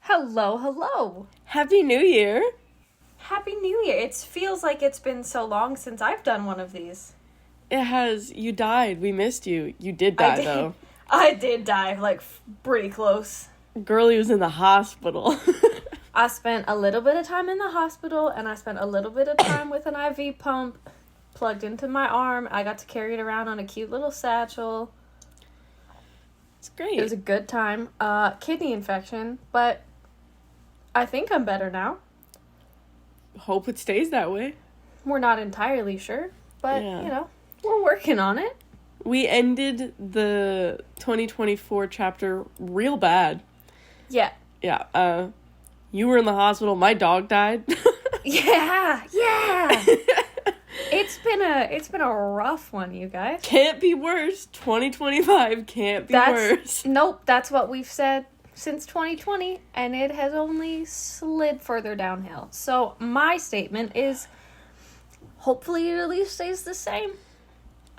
Hello, hello. Happy New Year. Happy New Year. It feels like it's been so long since I've done one of these. It has. You died. We missed you. You did die, though. I did die, like, pretty close. Girlie was in the hospital. I spent a little bit of time in the hospital, and I spent a little bit of time with an IV pump plugged into my arm. I got to carry it around on a cute little satchel. It's great. It was a good time. Kidney infection, but I think I'm better now. Hope it stays that way. We're not entirely sure, but, we're working on it. We ended the 2024 chapter real bad. Yeah. Yeah, you were in the hospital. My dog died. Yeah. It's been a rough one, you guys. Can't be worse. 2025 can't be worse. Nope, that's what we've said since 2020, and it has only slid further downhill. So my statement is, hopefully it at least stays the same.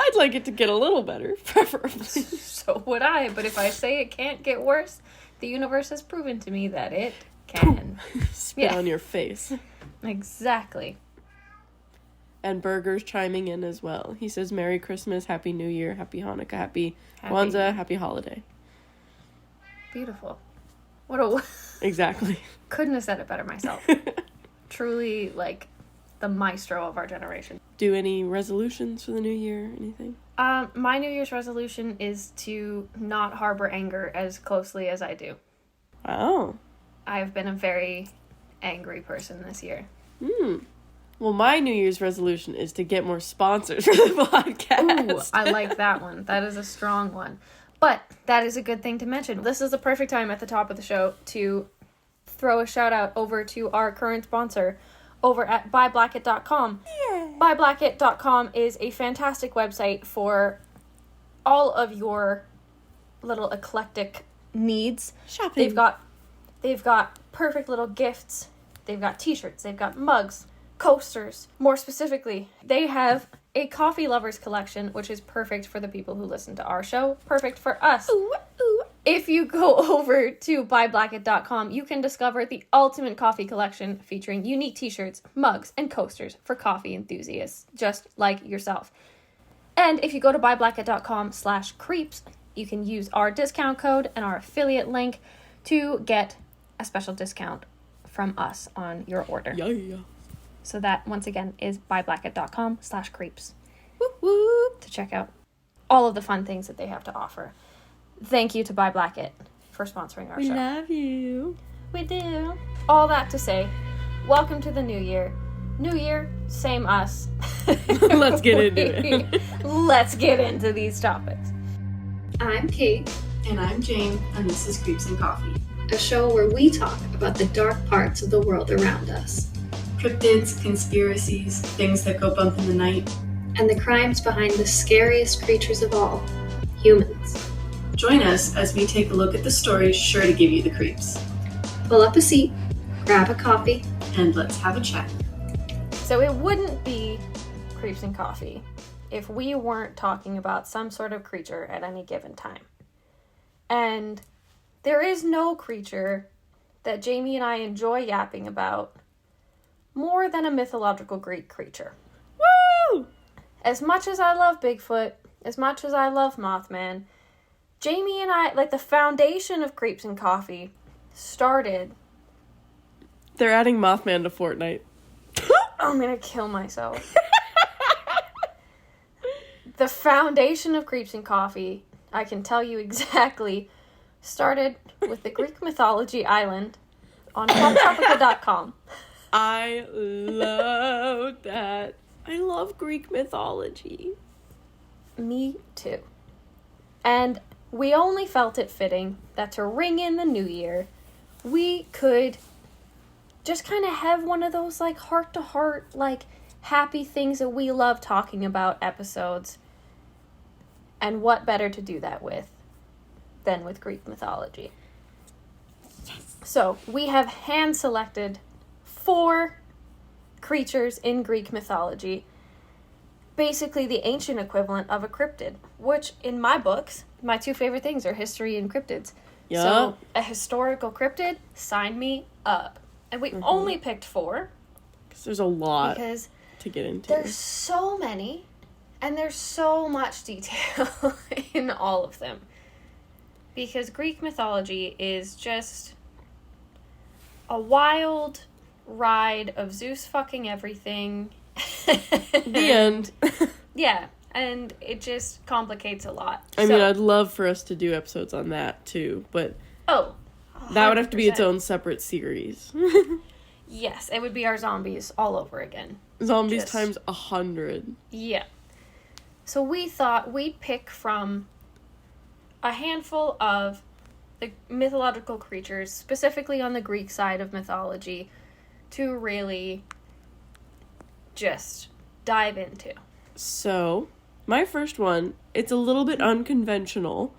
I'd like it to get a little better, preferably. So would I, but if I say it can't get worse, the universe has proven to me that it can. Spit on your face. Exactly. And Burger's chiming in as well. He says, Merry Christmas, Happy New Year, Happy Hanukkah, Happy Kwanzaa, Happy Holiday. Beautiful. What a... Exactly. Couldn't have said it better myself. Truly, like, the maestro of our generation. Do any resolutions for the new year? Anything? My New Year's resolution is to not harbor anger as closely as I do. Wow. I've been a very angry person this year. Well, my New Year's resolution is to get more sponsors for the podcast. Ooh, I like that one. That is a strong one. But that is a good thing to mention. This is the perfect time at the top of the show to throw a shout out over to our current sponsor over at buyblacket.com. Yeah. Buyblacket.com is a fantastic website for all of your little eclectic needs. Shopping. They've got perfect little gifts. They've got t-shirts. They've got mugs, coasters. More specifically, they have a coffee lovers collection, which is perfect for the people who listen to our show. Perfect for us. Ooh. If you go over to buyblacket.com, you can discover the ultimate coffee collection featuring unique t-shirts, mugs, and coasters for coffee enthusiasts, just like yourself. And if you go to buyblacket.com/creeps, you can use our discount code and our affiliate link to get a special discount from us on your order. Yeah. So that, once again, is buyblacket.com/creeps. Whoop whoop. To check out all of the fun things that they have to offer. Thank you to Buy Blacket for sponsoring our show. We love you. We do. All that to say, welcome to the new year. New year, same us. Let's get into it. Let's get into these topics. I'm Kate, And I'm Jane, and this is Creeps and Coffee. a show where we talk about the dark parts of the world around us Cryptids, conspiracies, things that go bump in the night. and the crimes behind the scariest creatures of all, humans. Join us as we take a look at the stories sure to give you the creeps. Pull up a seat, grab a coffee, And let's have a chat. So it wouldn't be Creeps and Coffee if we weren't talking about some sort of creature at any given time. And there is no creature that Jamie and I enjoy yapping about more than a mythological Greek creature. Woo! As much as I love Bigfoot, as much as I love Mothman, Jamie and I, like, the foundation of Creeps and Coffee started... They're adding Mothman to Fortnite. I'm gonna kill myself. The foundation of Creeps and Coffee, I can tell you exactly, started with the Greek mythology island on PopTopica.com. I love that. I love Greek mythology. Me too. And we only felt it fitting that to ring in the new year, we could just kind of have one of those, like, heart-to-heart, like, happy things that we love talking about episodes. And what better to do that with than with Greek mythology? Yes. So, we have hand-selected 4 creatures in Greek mythology, basically the ancient equivalent of a cryptid, which, in my books, my 2 favorite things are history and cryptids. Yeah. So, a historical cryptid, sign me up. And we only picked 4 Because there's a lot because to get into. there's so many and there's so much detail in all of them. Because Greek mythology is just a wild ride of Zeus fucking everything. The end. Yeah, and it just complicates a lot. I mean, I'd love for us to do episodes on that, too, but Oh, that would have to be its 100%. own separate series. Yes, it would be our zombies all over again. Zombies Just- times 100. Yeah. So we thought we'd pick from a handful of the mythological creatures, specifically on the Greek side of mythology, to really just dive into. So, my first one, it's a little bit unconventional,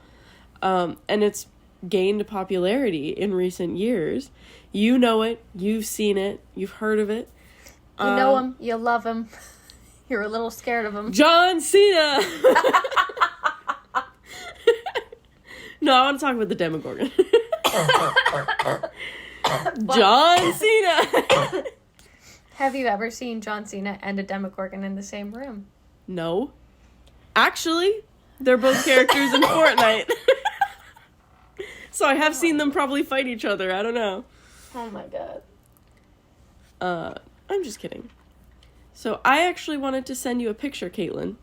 and it's gained popularity in recent years. You know it, you've seen it, you've heard of it. You know him, you love him, you're a little scared of him. John Cena! No, I want to talk about the Demogorgon. John Cena! Have you ever seen John Cena and a Demogorgon in the same room? No. Actually, they're both characters in Fortnite. So I have seen them probably fight each other. I don't know. Oh my god. I'm just kidding. So I actually wanted to send you a picture, Caitlin,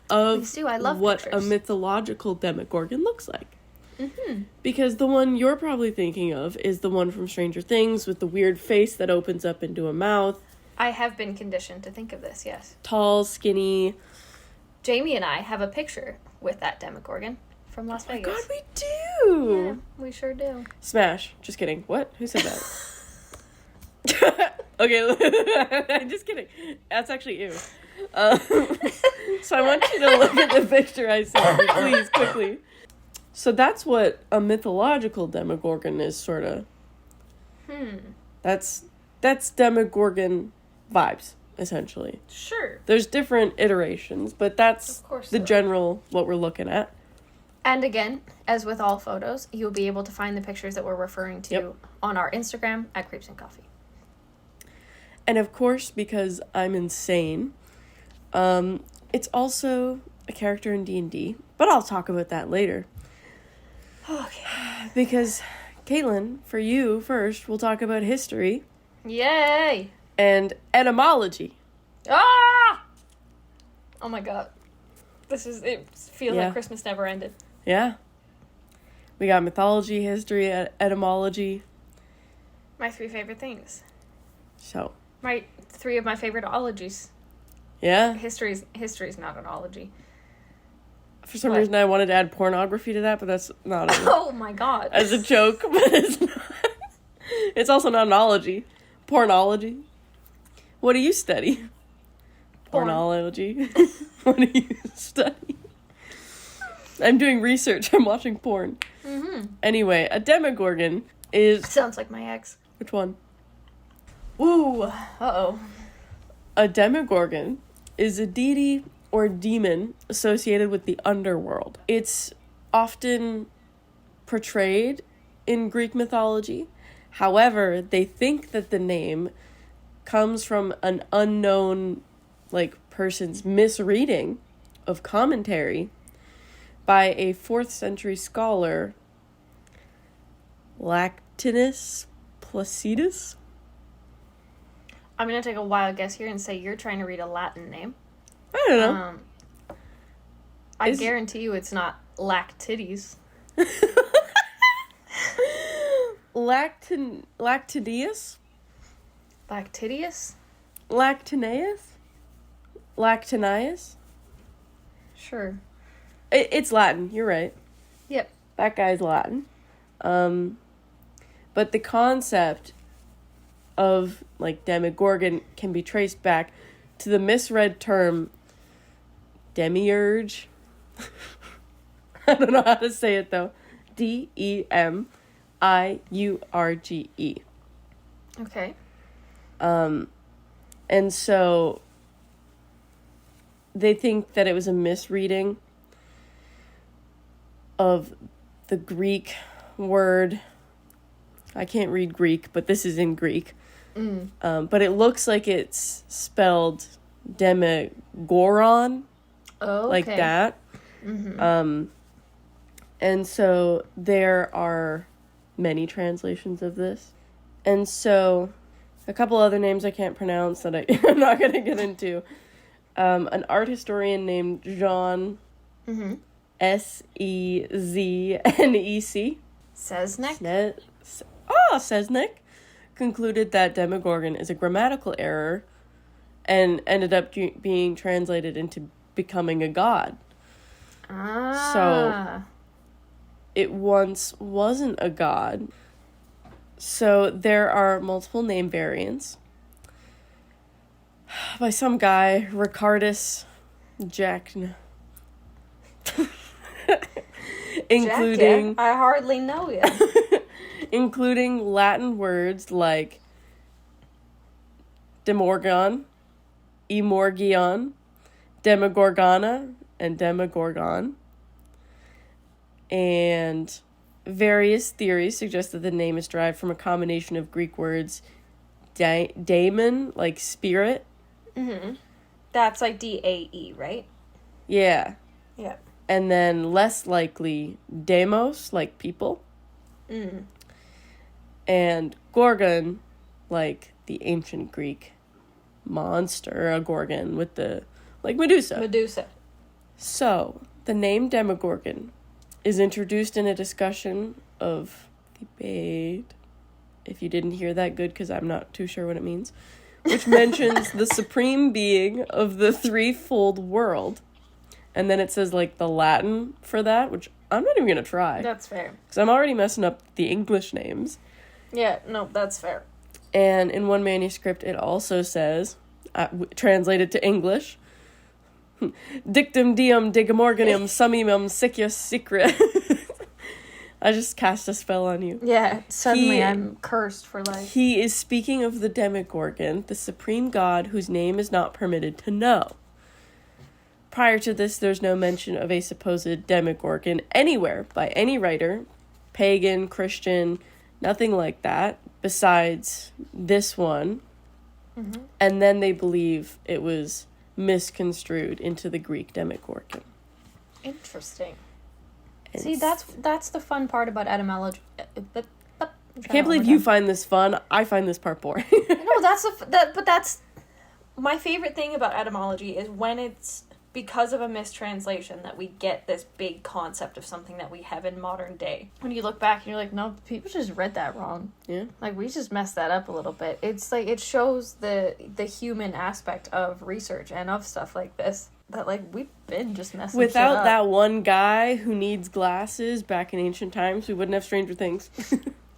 of Please do, I love what pictures. a mythological Demogorgon looks like. Mm-hmm. Because the one you're probably thinking of is the one from Stranger Things with the weird face that opens up into a mouth. I have been conditioned to think of this, yes. Tall, skinny. Jamie and I have a picture with that Demogorgon from Las Oh my Vegas. god, we do! Yeah, we sure do. Smash. Just kidding. What? Who said that? Okay, I'm just kidding. That's actually you. So I want you to look at the picture I sent you, please, quickly. So that's what a mythological Demogorgon is, sort of. That's Demogorgon vibes, essentially. Sure. There's different iterations, but that's Of course the there are. general what we're looking at. And again, as with all photos, you'll be able to find the pictures that we're referring to Yep. on our Instagram at Creeps and Coffee. And of course, because I'm insane, it's also a character in D&D, but I'll talk about that later. Okay. Because, Caitlin, for you first, we'll talk about history Yay! and etymology. Ah! Oh my god. It feels Yeah. like Christmas never ended. Yeah. We got mythology, history, etymology. My 3 favorite things. So, My 3 of my favorite ologies. yeah. History's not an ology. For some What? reason, I wanted to add pornography to that, but that's not Oh my god. as a joke. But it's not. It's also not an ology. Pornology. What do you study? Porn. Pornology. What do you study? I'm doing research. I'm watching porn. Mm-hmm. Anyway, a Demogorgon is... Sounds like my ex. Which one? Ooh. Uh-oh. A Demogorgon is a deity or demon associated with the underworld. It's often portrayed in Greek mythology. However, they think that the name comes from an unknown, person's misreading of commentary by a 4th century scholar, Lactanus Placidus. I'm gonna take a wild guess here and say you're trying to read a Latin name. I don't know. I Is- guarantee you it's not Lactides. Lactinius? Lactidius? Lactinius? Lactinius? Sure. It's Latin, you're right. Yep. That guy's Latin. But the concept of, Demogorgon can be traced back to the misread term demiurge. I don't know how to say it, though. Demiurge. Okay. And so they think that it was a misreading of the Greek word. I can't read Greek, but this is in Greek. But it looks like it's spelled demigoron, Oh, like that. And so there are many translations of this. And so a couple other names I can't pronounce that I'm not going to get into. An art historian named Jean Seznec. Seznek? Seznek concluded that Demogorgon is a grammatical error and ended up being translated into becoming a god. So it once wasn't a god. So there are multiple name variants by some guy, Ricardus Jackn. Including I hardly know you. including Latin words like demorgon, emorgion, demogorgona, and demogorgon. And various theories suggest that the name is derived from a combination of Greek words daemon, like spirit. That's like DAE, right? Yeah. Yeah. And then less likely demos, like people. And gorgon, like the ancient Greek monster, a gorgon with the, like Medusa. Medusa. So, the name Demogorgon is introduced in a discussion of debate, if you didn't hear that, good, because I'm not too sure what it means, which mentions the supreme being of the threefold world. And then it says, like, the Latin for that, which I'm not even going to try. That's fair. Because I'm already messing up the English names. Yeah, no, that's fair. And in one manuscript, it also says, translated to English, Dictum diem digamorganum summimum sicus secret. I just cast a spell on you. Yeah, suddenly I'm cursed for life. He is speaking of the Demogorgon, the supreme god whose name is not permitted to know. Prior to this, there's no mention of a supposed Demogorgon anywhere by any writer, pagan, Christian, nothing like that, besides this one. And then they believe it was misconstrued into the Greek Demogorgon. Interesting. And See, that's the fun part about etymology. I can't believe you find this fun. I find this part boring. No, that's my favorite thing about etymology is when it's because of a mistranslation that we get this big concept of something that we have in modern day. When you look back and you're like, no, people just read that wrong. Yeah. Like, we just messed that up a little bit. It's like, it shows the human aspect of research and of stuff like this. That, like, we've been just messing shit Without up. that one guy who needs glasses back in ancient times, we wouldn't have Stranger Things.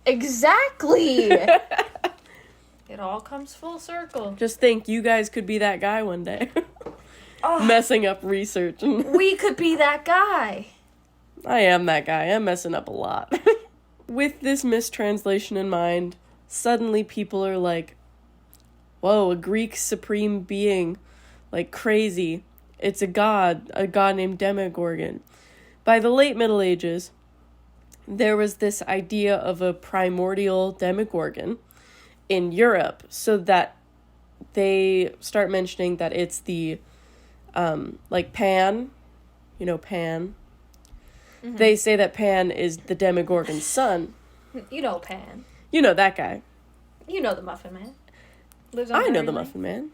Exactly! It all comes full circle. Just think, you guys could be that guy one day. Messing up research. We could be that guy. I am that guy. I'm messing up a lot. With this mistranslation in mind, suddenly people are like, whoa, a Greek supreme being. Like, crazy. It's a god named Demogorgon. By the late Middle Ages, there was this idea of a primordial Demogorgon in Europe, so that they start mentioning that it's the like Pan, you know Pan. They say that Pan is the Demogorgon's son. You know Pan. You know that guy. You know the Muffin Man. Lives on I know Drury the Lane. Muffin Man.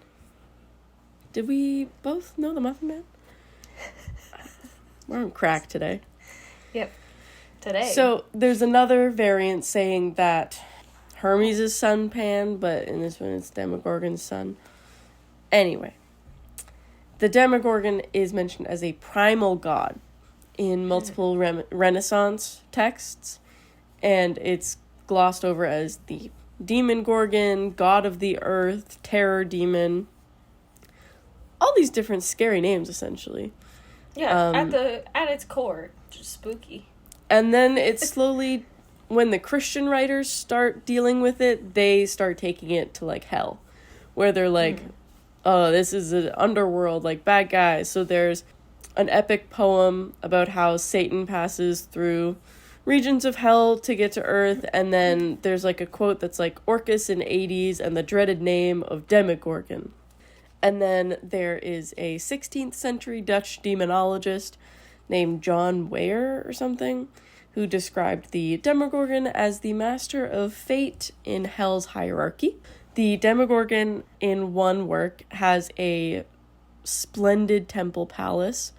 Did we both know the Muffin Man? We're on crack today. Yep. Today. So there's another variant saying that Hermes' son Pan, but in this one it's Demogorgon's son. Anyway. The Demogorgon is mentioned as a primal god in multiple Renaissance texts, and it's glossed over as the demon gorgon, god of the earth, terror demon. All these different scary names, essentially. Yeah, at its core, just spooky. And then it's slowly, when the Christian writers start dealing with it, they start taking it to, like, hell. Where they're like, oh, this is an underworld, like, bad guys. So there's an epic poem about how Satan passes through regions of hell to get to Earth, and then there's like a quote that's like Orcus in Hades and the dreaded name of Demogorgon. And then there is a 16th century Dutch demonologist named John Weyer or something, who described the Demogorgon as the master of fate in hell's hierarchy. The Demogorgon in one work has a splendid temple palace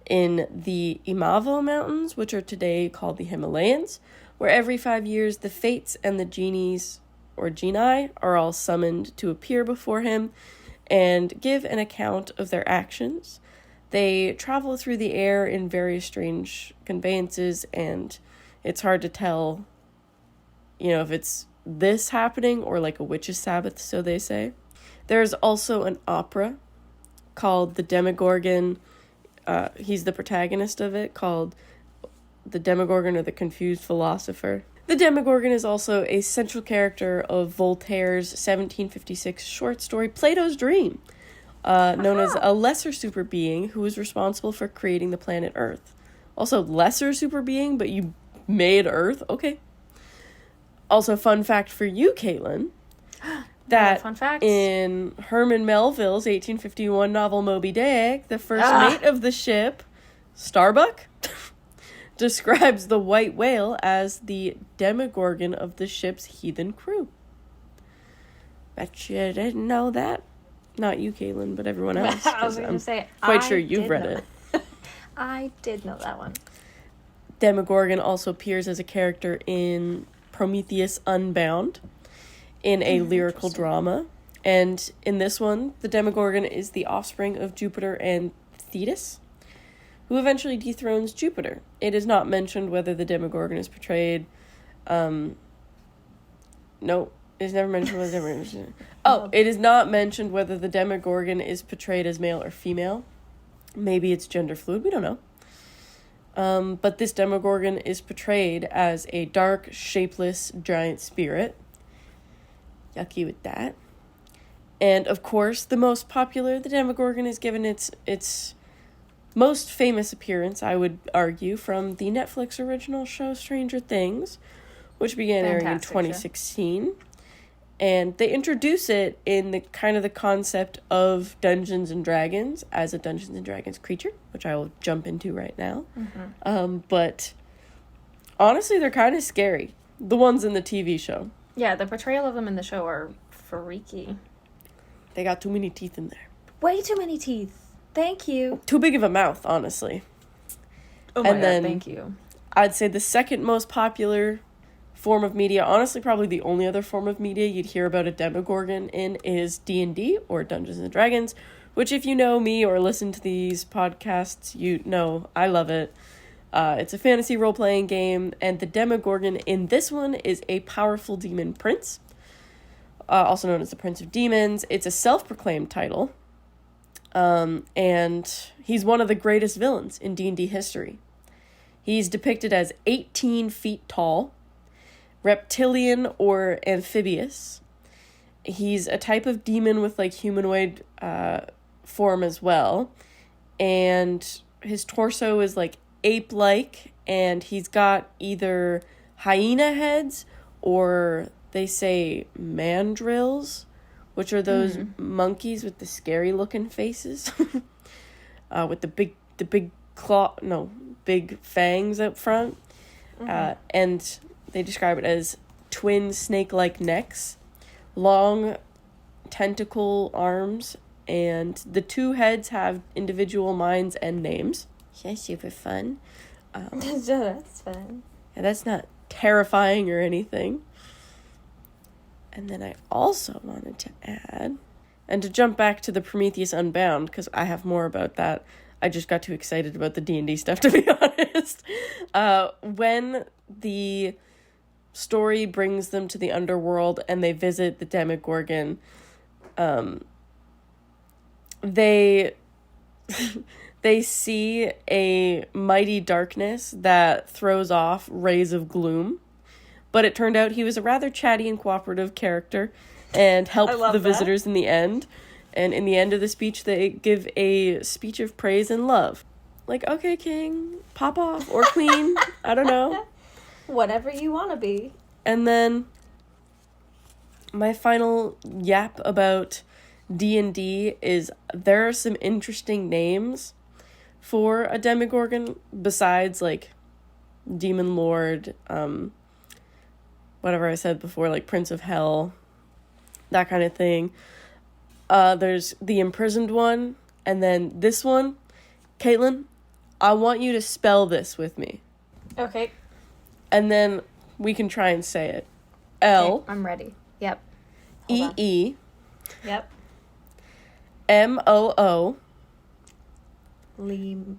in the Imavo Mountains, which are today called the Himalayas, where every 5 years the fates and the genies, or genii, are all summoned to appear before him and give an account of their actions. They travel through the air in various strange conveyances, and it's hard to tell, if it's this happening or like a witch's sabbath, so they say. There's also an opera called The Demogorgon. He's the protagonist of it, called The Demogorgon or the Confused Philosopher. The Demogorgon is also a central character of Voltaire's 1756 short story Plato's Dream, known as a lesser super being who was responsible for creating the planet Earth. Also, lesser super being, but you made Earth? Okay. Also, fun fact for you, Caitlin, that fun facts. In Herman Melville's 1851 novel Moby Dick, the first mate of the ship, Starbuck, describes the white whale as the Demogorgon of the ship's heathen crew. Bet you didn't know that. Not you, Caitlin, but everyone else. I was going to say, quite sure you've read it. I did know that one. Demogorgon also appears as a character in Prometheus Unbound, in a lyrical drama. And in this one, the Demogorgon is the offspring of Jupiter and Thetis, who eventually dethrones Jupiter. It is not mentioned whether the Demogorgon is portrayed... No, it is never mentioned whether the Demogorgon... it is not mentioned whether the Demogorgon is portrayed as male or female. Maybe it's gender fluid, we don't know. But this Demogorgon is portrayed as a dark, shapeless, giant spirit. Yucky with that. And, of course, the Demogorgon is given its most famous appearance, I would argue, from the Netflix original show Stranger Things, which began airing in 2016. Show. And they introduce it in the concept of Dungeons and Dragons as a Dungeons and Dragons creature, which I will jump into right now. Mm-hmm. But honestly, they're kind of scary. The ones in the TV show. Yeah, the portrayal of them in the show are freaky. They got too many teeth in there. Way too many teeth. Thank you. Too big of a mouth, honestly. Oh my God, thank you. I'd say the second most popular form of media, honestly probably the only other form of media you'd hear about a Demogorgon in, is D&D, or Dungeons and Dragons, which if you know me or listen to these podcasts, you know I love it. It's a fantasy role-playing game, and the Demogorgon in this one is a powerful demon prince, also known as the Prince of Demons. It's a self-proclaimed title, and he's one of the greatest villains in D&D history. He's depicted as 18 feet tall, reptilian or amphibious. He's a type of demon with humanoid form as well, and his torso is ape-like, and he's got either hyena heads or they say mandrills, which are those monkeys with the scary looking faces with the big fangs up front. And they describe it as twin snake-like necks, long tentacle arms, and the two heads have individual minds and names. Yeah, super fun. That's fun. And that's not terrifying or anything. And then I also wanted to add, and to jump back to the Prometheus Unbound, because I have more about that. I just got too excited about the D&D stuff, to be honest. When the story brings them to the underworld and they visit the Demogorgon, they see a mighty darkness that throws off rays of gloom. But it turned out he was a rather chatty and cooperative character and helped the visitors in the end. And in the end of the speech, they give a speech of praise and love. Okay, king, pop off, or queen, I don't know. Whatever you want to be. And then my final yap about D&D is there are some interesting names for a Demogorgon besides, like, Demon Lord, whatever I said before, like Prince of Hell, that kind of thing. There's the imprisoned one, and then this one. Caitlin, I want you to spell this with me. Okay. And then we can try and say it. L. Okay, I'm ready. Yep. Hold on. E-E. Yep. M-O-O. Limu.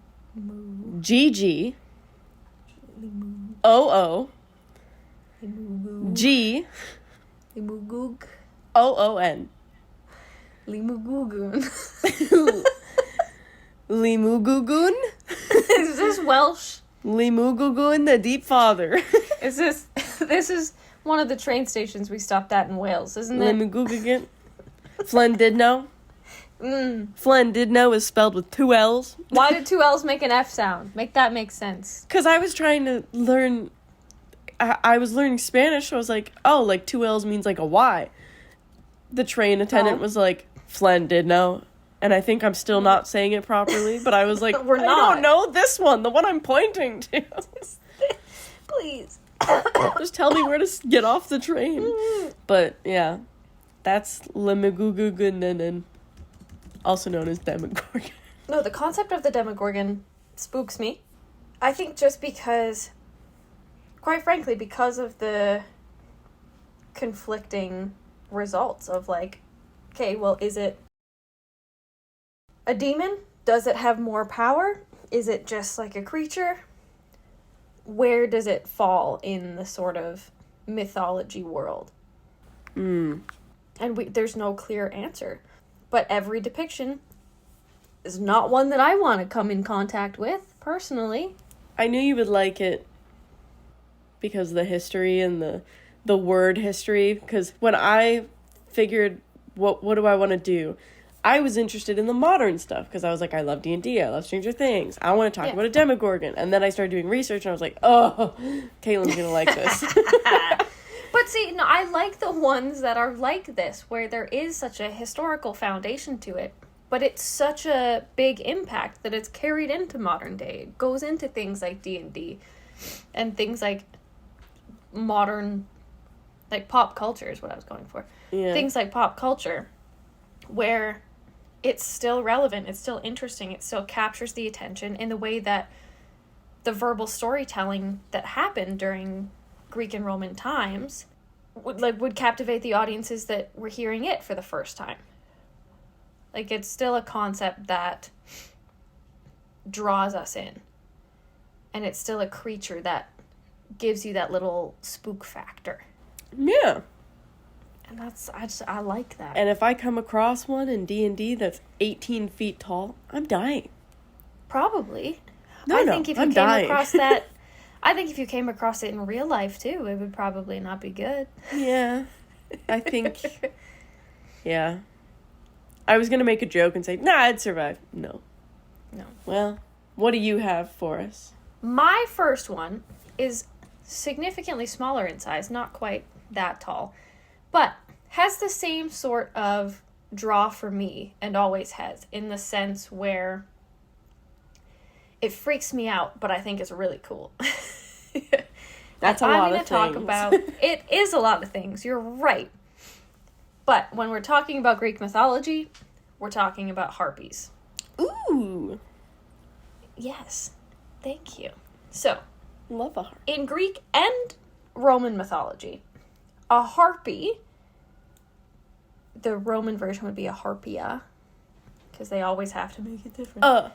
G-G. O-O. Limugu. G. Limugug. O-O-N. Limugugun. Limugugun? Is this Welsh? Limugugun, the Deep Father. This is one of the train stations we stopped at in Wales, isn't it? Limugugun. Flendidno. Mm. Flendidno is spelled with 2 L's. Why did 2 L's make an F sound? Make that make sense. Because I was trying to learn... I was learning Spanish, so I was like, oh, like 2 L's means like a Y. The train attendant was like, Flendidno. And I think I'm still not saying it properly, but I was like, We're I not. don't know this one, the one I'm pointing to. Please. Just tell me where to get off the train. But, yeah, that's Limugugugunen, also known as Demogorgon. No, the concept of the Demogorgon spooks me. I think just because, quite frankly, because of the conflicting results of, like, okay, well, is it a demon? Does it have more power? Is it just like a creature? Where does it fall in the sort of mythology world? Mm. And there's no clear answer. But every depiction is not one that I want to come in contact with, personally. I knew you would like it because of the history and the word history. Because when I figured, what do I want to do? I was interested in the modern stuff because I was like, I love D&D, I love Stranger Things. I want to talk about a Demogorgon. And then I started doing research and I was like, oh, Caitlin's going to like this. But see, no, I like the ones that are like this, where there is such a historical foundation to it, but it's such a big impact that it's carried into modern day. It goes into things like D&D and things like modern, like pop culture is what I was going for. Yeah. Things like pop culture, where it's still relevant, it's still interesting, it still captures the attention in the way that the verbal storytelling that happened during Greek and Roman times would captivate the audiences that were hearing it for the first time. Like, it's still a concept that draws us in. And it's still a creature that gives you that little spook factor. Yeah. And I like that. And if I come across one in D&D that's 18 feet tall, I'm dying. Probably. I think if you I'm came dying. across that, I think if you came across it in real life too, it would probably not be good. Yeah. I think, yeah. I was going to make a joke and say, nah, I'd survive. No. Well, what do you have for us? My first one is significantly smaller in size, not quite that tall, but has the same sort of draw for me, and always has, in the sense where it freaks me out, but I think it's really cool. That's a I'm lot gonna of talk things. about, it is a lot of things, you're right. But when we're talking about Greek mythology, we're talking about harpies. Ooh. Yes, thank you. So, Love a heart. in Greek and Roman mythology, a harpy, the Roman version would be a harpia, because they always have to make it different,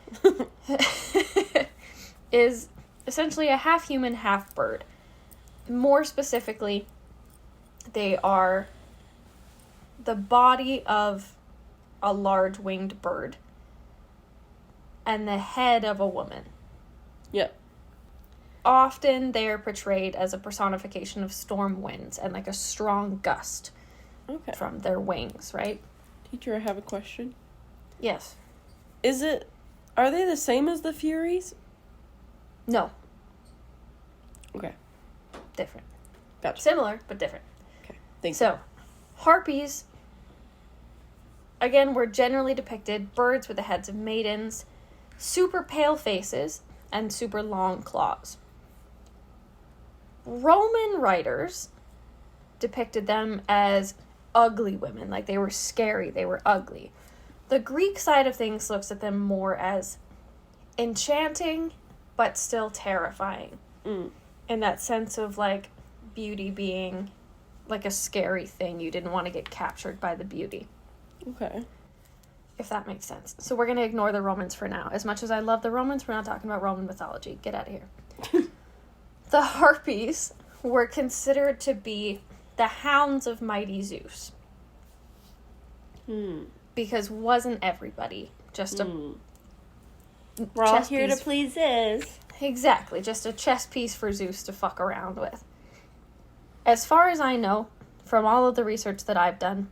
is essentially a half-human, half-bird. More specifically, they are the body of a large winged bird and the head of a woman. Yep. Often they are portrayed as a personification of storm winds and like a strong gust Okay. from their wings, right? Teacher, I have a question. Yes. Are they the same as the Furies? No. Okay. different. Gotcha. Similar, but different. Okay. Thank you. So, harpies, again, were generally depicted birds with the heads of maidens, super pale faces, and super long claws. Roman writers depicted them as ugly women, like they were scary, they were ugly. The Greek side of things looks at them more as enchanting, but still terrifying. In that sense of, like, beauty being, like, a scary thing. You didn't want to get captured by the beauty. Okay. If that makes sense. So we're going to ignore the Romans for now. As much as I love the Romans, we're not talking about Roman mythology. Get out of here. The Harpies were considered to be the hounds of mighty Zeus. Because wasn't everybody just a We're all chess here to piece? please Zeus. Exactly, just a chess piece for Zeus to fuck around with. As far as I know, from all of the research that I've done,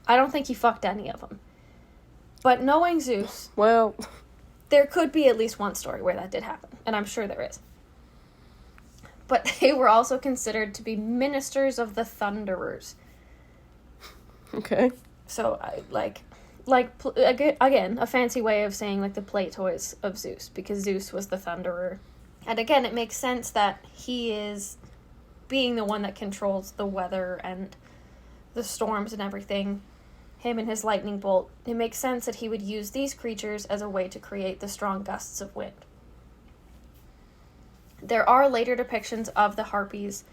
I don't think he fucked any of them. But knowing Zeus, Well, there could be at least one story where that did happen, and I'm sure there is. But they were also considered to be ministers of the Thunderers. okay. So, again, a fancy way of saying, like, the play toys of Zeus, because Zeus was the Thunderer. And again, it makes sense that he is being the one that controls the weather and the storms and everything. Him and his lightning bolt. It makes sense that he would use these creatures as a way to create the strong gusts of wind. There are later depictions of the Harpies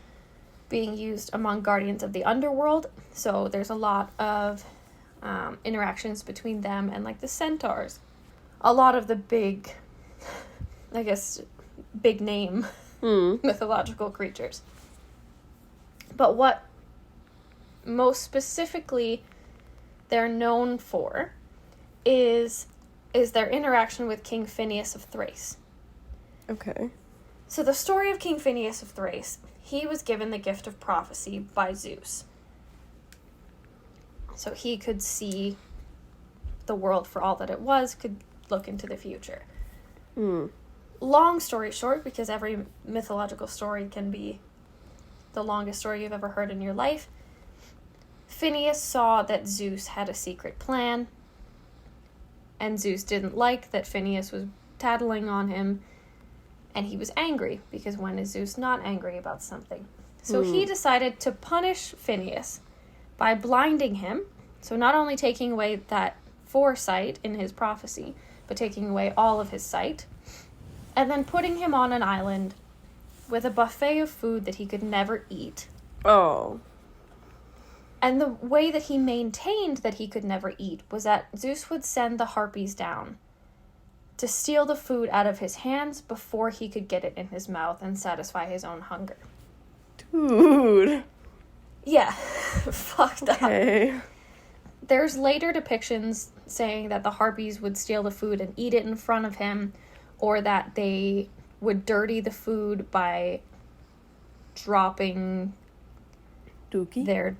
being used among guardians of the underworld, so there's a lot of interactions between them and, like, the centaurs. A lot of the big name mythological creatures. But what most specifically they're known for is their interaction with King Phineus of Thrace. Okay. So the story of King Phineus of Thrace, he was given the gift of prophecy by Zeus. So he could see the world for all that it was, could look into the future. Long story short, because every mythological story can be the longest story you've ever heard in your life, Phineus saw that Zeus had a secret plan, and Zeus didn't like that Phineus was tattling on him, and he was angry, because when is Zeus not angry about something? So he decided to punish Phineus by blinding him, so not only taking away that foresight in his prophecy, but taking away all of his sight, and then putting him on an island with a buffet of food that he could never eat. Oh. And the way that he maintained that he could never eat was that Zeus would send the Harpies down to steal the food out of his hands before he could get it in his mouth and satisfy his own hunger. Dude. Yeah, fucked up. Okay. There's later depictions saying that the Harpies would steal the food and eat it in front of him, or that they would dirty the food by dropping Dookie? their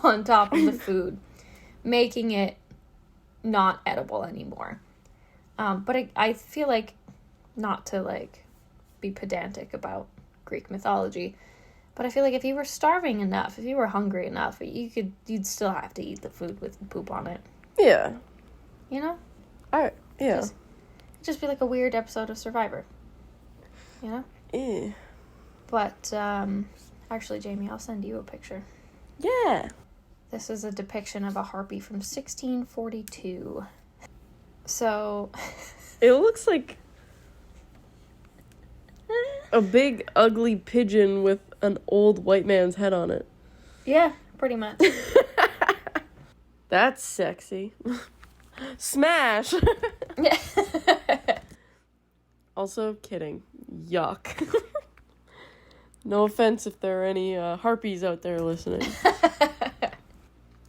on top of the food, making it not edible anymore. But I feel like, not to, like, be pedantic about Greek mythology, but I feel like if you were starving enough, if you were hungry enough, you'd still have to eat the food with poop on it. Yeah. You know? Yeah. Just be like a weird episode of Survivor. You know? Eh. But, actually, Jamie, I'll send you a picture. Yeah. This is a depiction of a harpy from 1642. So... It looks like a big, ugly pigeon with an old white man's head on it. yeah, pretty much. That's sexy. Smash! Also, kidding. Yuck. No offense if there are any harpies out there listening.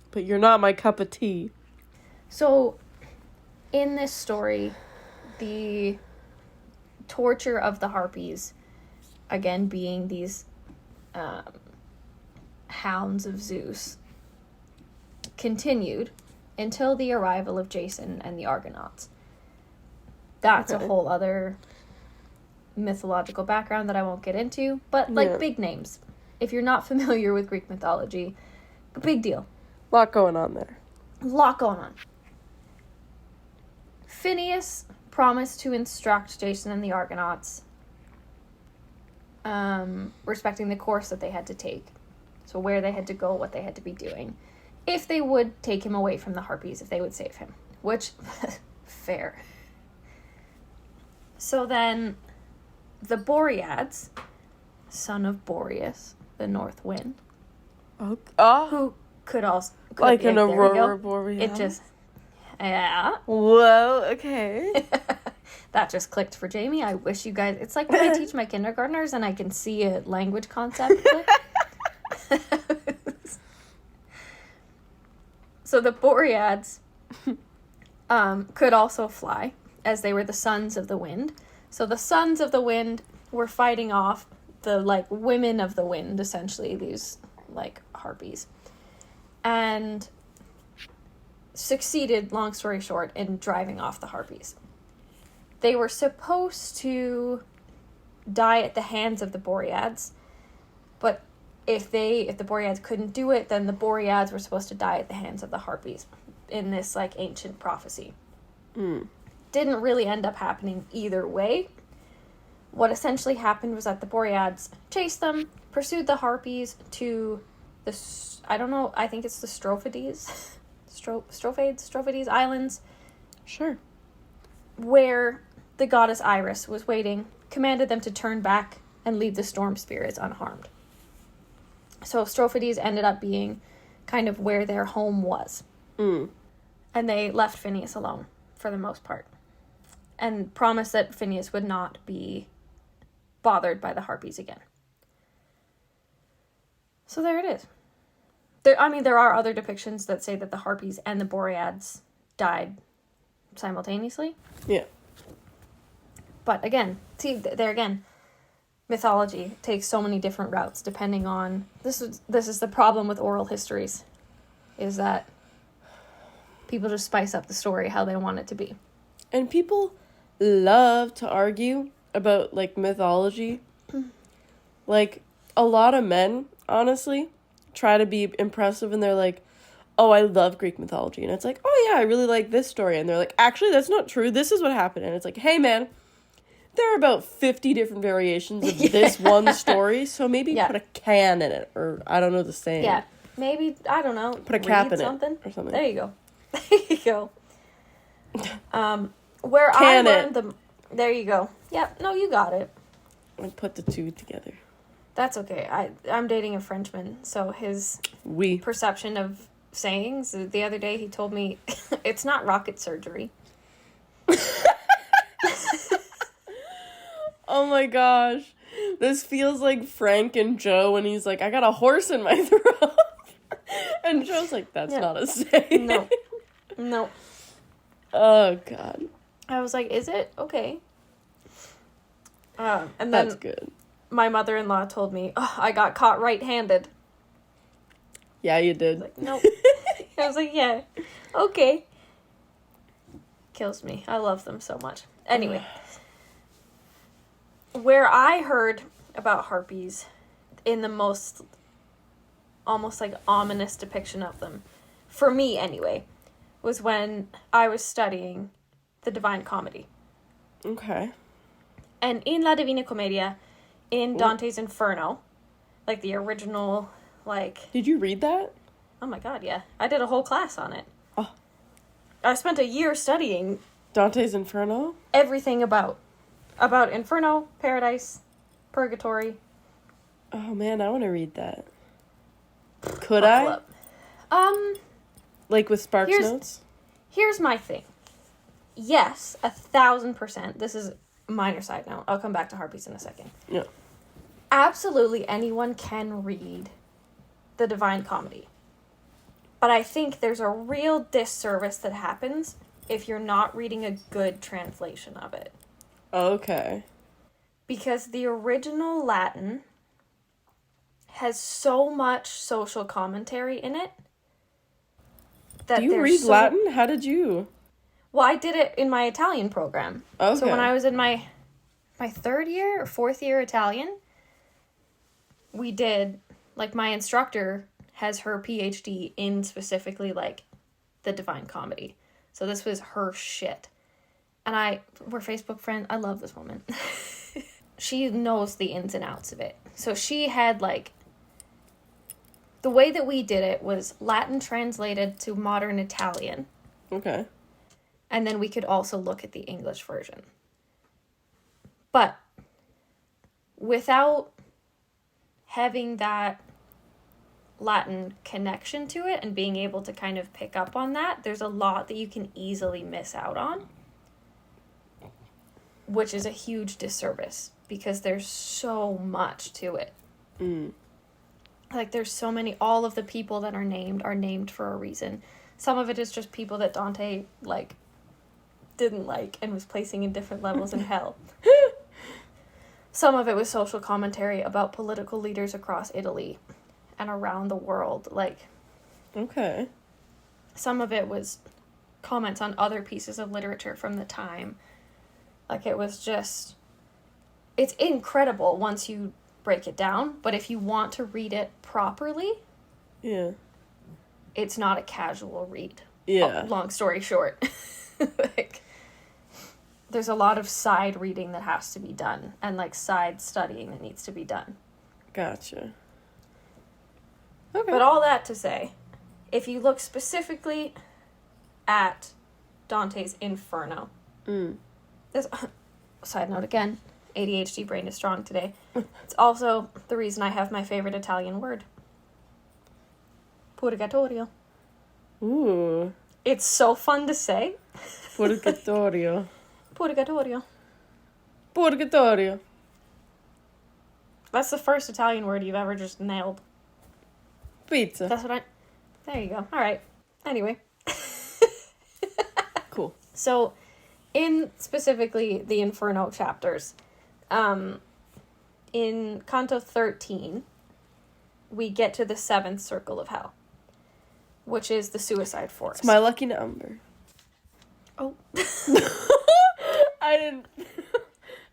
But you're not my cup of tea. So, in this story, the torture of the harpies, again being these hounds of Zeus, continued until the arrival of Jason and the Argonauts. That's Okay. a whole other mythological background that I won't get into, but like Yeah. big names. If you're not familiar with Greek mythology, big deal. Lot going on there. A lot going on. Phineas promised to instruct Jason and the Argonauts respecting the course that they had to take. So where they had to go, what they had to be doing. If they would take him away from the Harpies, if they would save him. Which, fair. So then, the Boreads, son of Boreas, the North Wind, Oh, who could also... like an there we go. aurora borealis. It just... Yeah. Whoa, okay. That just clicked for Jamie. I wish you guys... It's like when I teach my kindergartners and I can see a language concept click. So the Boreads could also fly, as they were the sons of the wind. So the sons of the wind were fighting off the, like, women of the wind, essentially, these, like, harpies. And succeeded, long story short, in driving off the harpies. They were supposed to die at the hands of the Boreads, but if the Boreads couldn't do it, then the Boreads were supposed to die at the hands of the harpies in this, like, ancient prophecy. Didn't really end up happening either way. What essentially happened was that the Boreads chased them, pursued the harpies to the, I don't know, I think it's the Strophides, Strophides Islands, Sure. where the goddess Iris was waiting, commanded them to turn back and leave the storm spirits unharmed. So Strophides ended up being kind of where their home was. And they left Phineas alone, for the most part. And promised that Phineas would not be bothered by the harpies again. So there it is. There are other depictions that say that the harpies and the Boreads died simultaneously. Yeah. But again, see, there again, mythology takes so many different routes depending on... This is the problem with oral histories, is that people just spice up the story how they want it to be. And people love to argue about, like, mythology. Like, a lot of men, honestly, try to be impressive and they're like, oh, I love Greek mythology. And it's like, oh yeah, I really like this story. And they're like, actually, that's not true. This is what happened. And it's like, hey man, there are about 50 different variations of this one story. So maybe put a can in it. Or I don't know the saying. Yeah, maybe, I don't know. Put a cap read in something. it or something. There you go. There you go. Where Can I learned the... There you go. Yep, no, you got it. And put the two together. That's okay. I'm dating a Frenchman, so his We. perception of sayings, the other day he told me it's not rocket surgery. Oh my gosh. This feels like Frank and Joe when he's like, I got a horse in my throat. And Joe's like, that's not a saying. No. Oh god. I was like, is it? Okay. And then That's good. my mother-in-law told me, oh, I got caught right-handed. Yeah, you did. Like, nope. I was like, yeah, okay. Kills me. I love them so much. Anyway, where I heard about harpies in the most almost like ominous depiction of them, for me anyway, was when I was studying the Divine Comedy. Okay. And in La Divina Commedia, in Dante's Inferno, like the original, like... Did you read that? Oh my god, yeah. I did a whole class on it. Oh. I spent a year studying Dante's Inferno? everything about Inferno, Paradise, Purgatory. Oh man, I want to read that. Could Buckle I? up. Like with Sparks Here's- Notes? Here's my thing. Yes, 1,000%. This is a minor side note. I'll come back to harpies in a second. Yeah. Absolutely anyone can read the Divine Comedy. But I think there's a real disservice that happens if you're not reading a good translation of it. Okay. Because the original Latin has so much social commentary in it. That Do you there's read so- Latin? How did you? Well, I did it in my Italian program. Okay. So when I was in my my 3rd year or 4th year Italian, we did, like, my instructor has her PhD in specifically, like, the Divine Comedy. So this was her shit. And we're Facebook friends. I love this woman. She knows the ins and outs of it. So she had, like, the way that we did it was Latin translated to modern Italian. Okay. And then we could also look at the English version. But without having that Latin connection to it and being able to kind of pick up on that, there's a lot that you can easily miss out on, which is a huge disservice because there's so much to it. Like, there's so many, all of the people that are named for a reason. Some of it is just people that Dante, like, didn't like and was placing in different levels in hell. Some of it was social commentary about political leaders across Italy and around the world. Like, Okay. some of it was comments on other pieces of literature from the time. Like, it was just, it's incredible once you break it down, but if you want to read it properly, Yeah. it's not a casual read. Yeah. Long story short. Like, there's a lot of side reading that has to be done and, like, side studying that needs to be done. Gotcha. Okay. But all that to say, if you look specifically at Dante's Inferno, this, side note again, ADHD brain is strong today. It's also the reason I have my favorite Italian word. Purgatorio. Ooh. It's so fun to say. Purgatorio. Purgatorio. Purgatorio. That's the first Italian word you've ever just nailed. Pizza. That's what I... There you go. All right. Anyway. Cool. So, in specifically the Inferno chapters, in Canto 13, we get to the 7th circle of hell, which is the suicide forest. It's my lucky number. Oh. I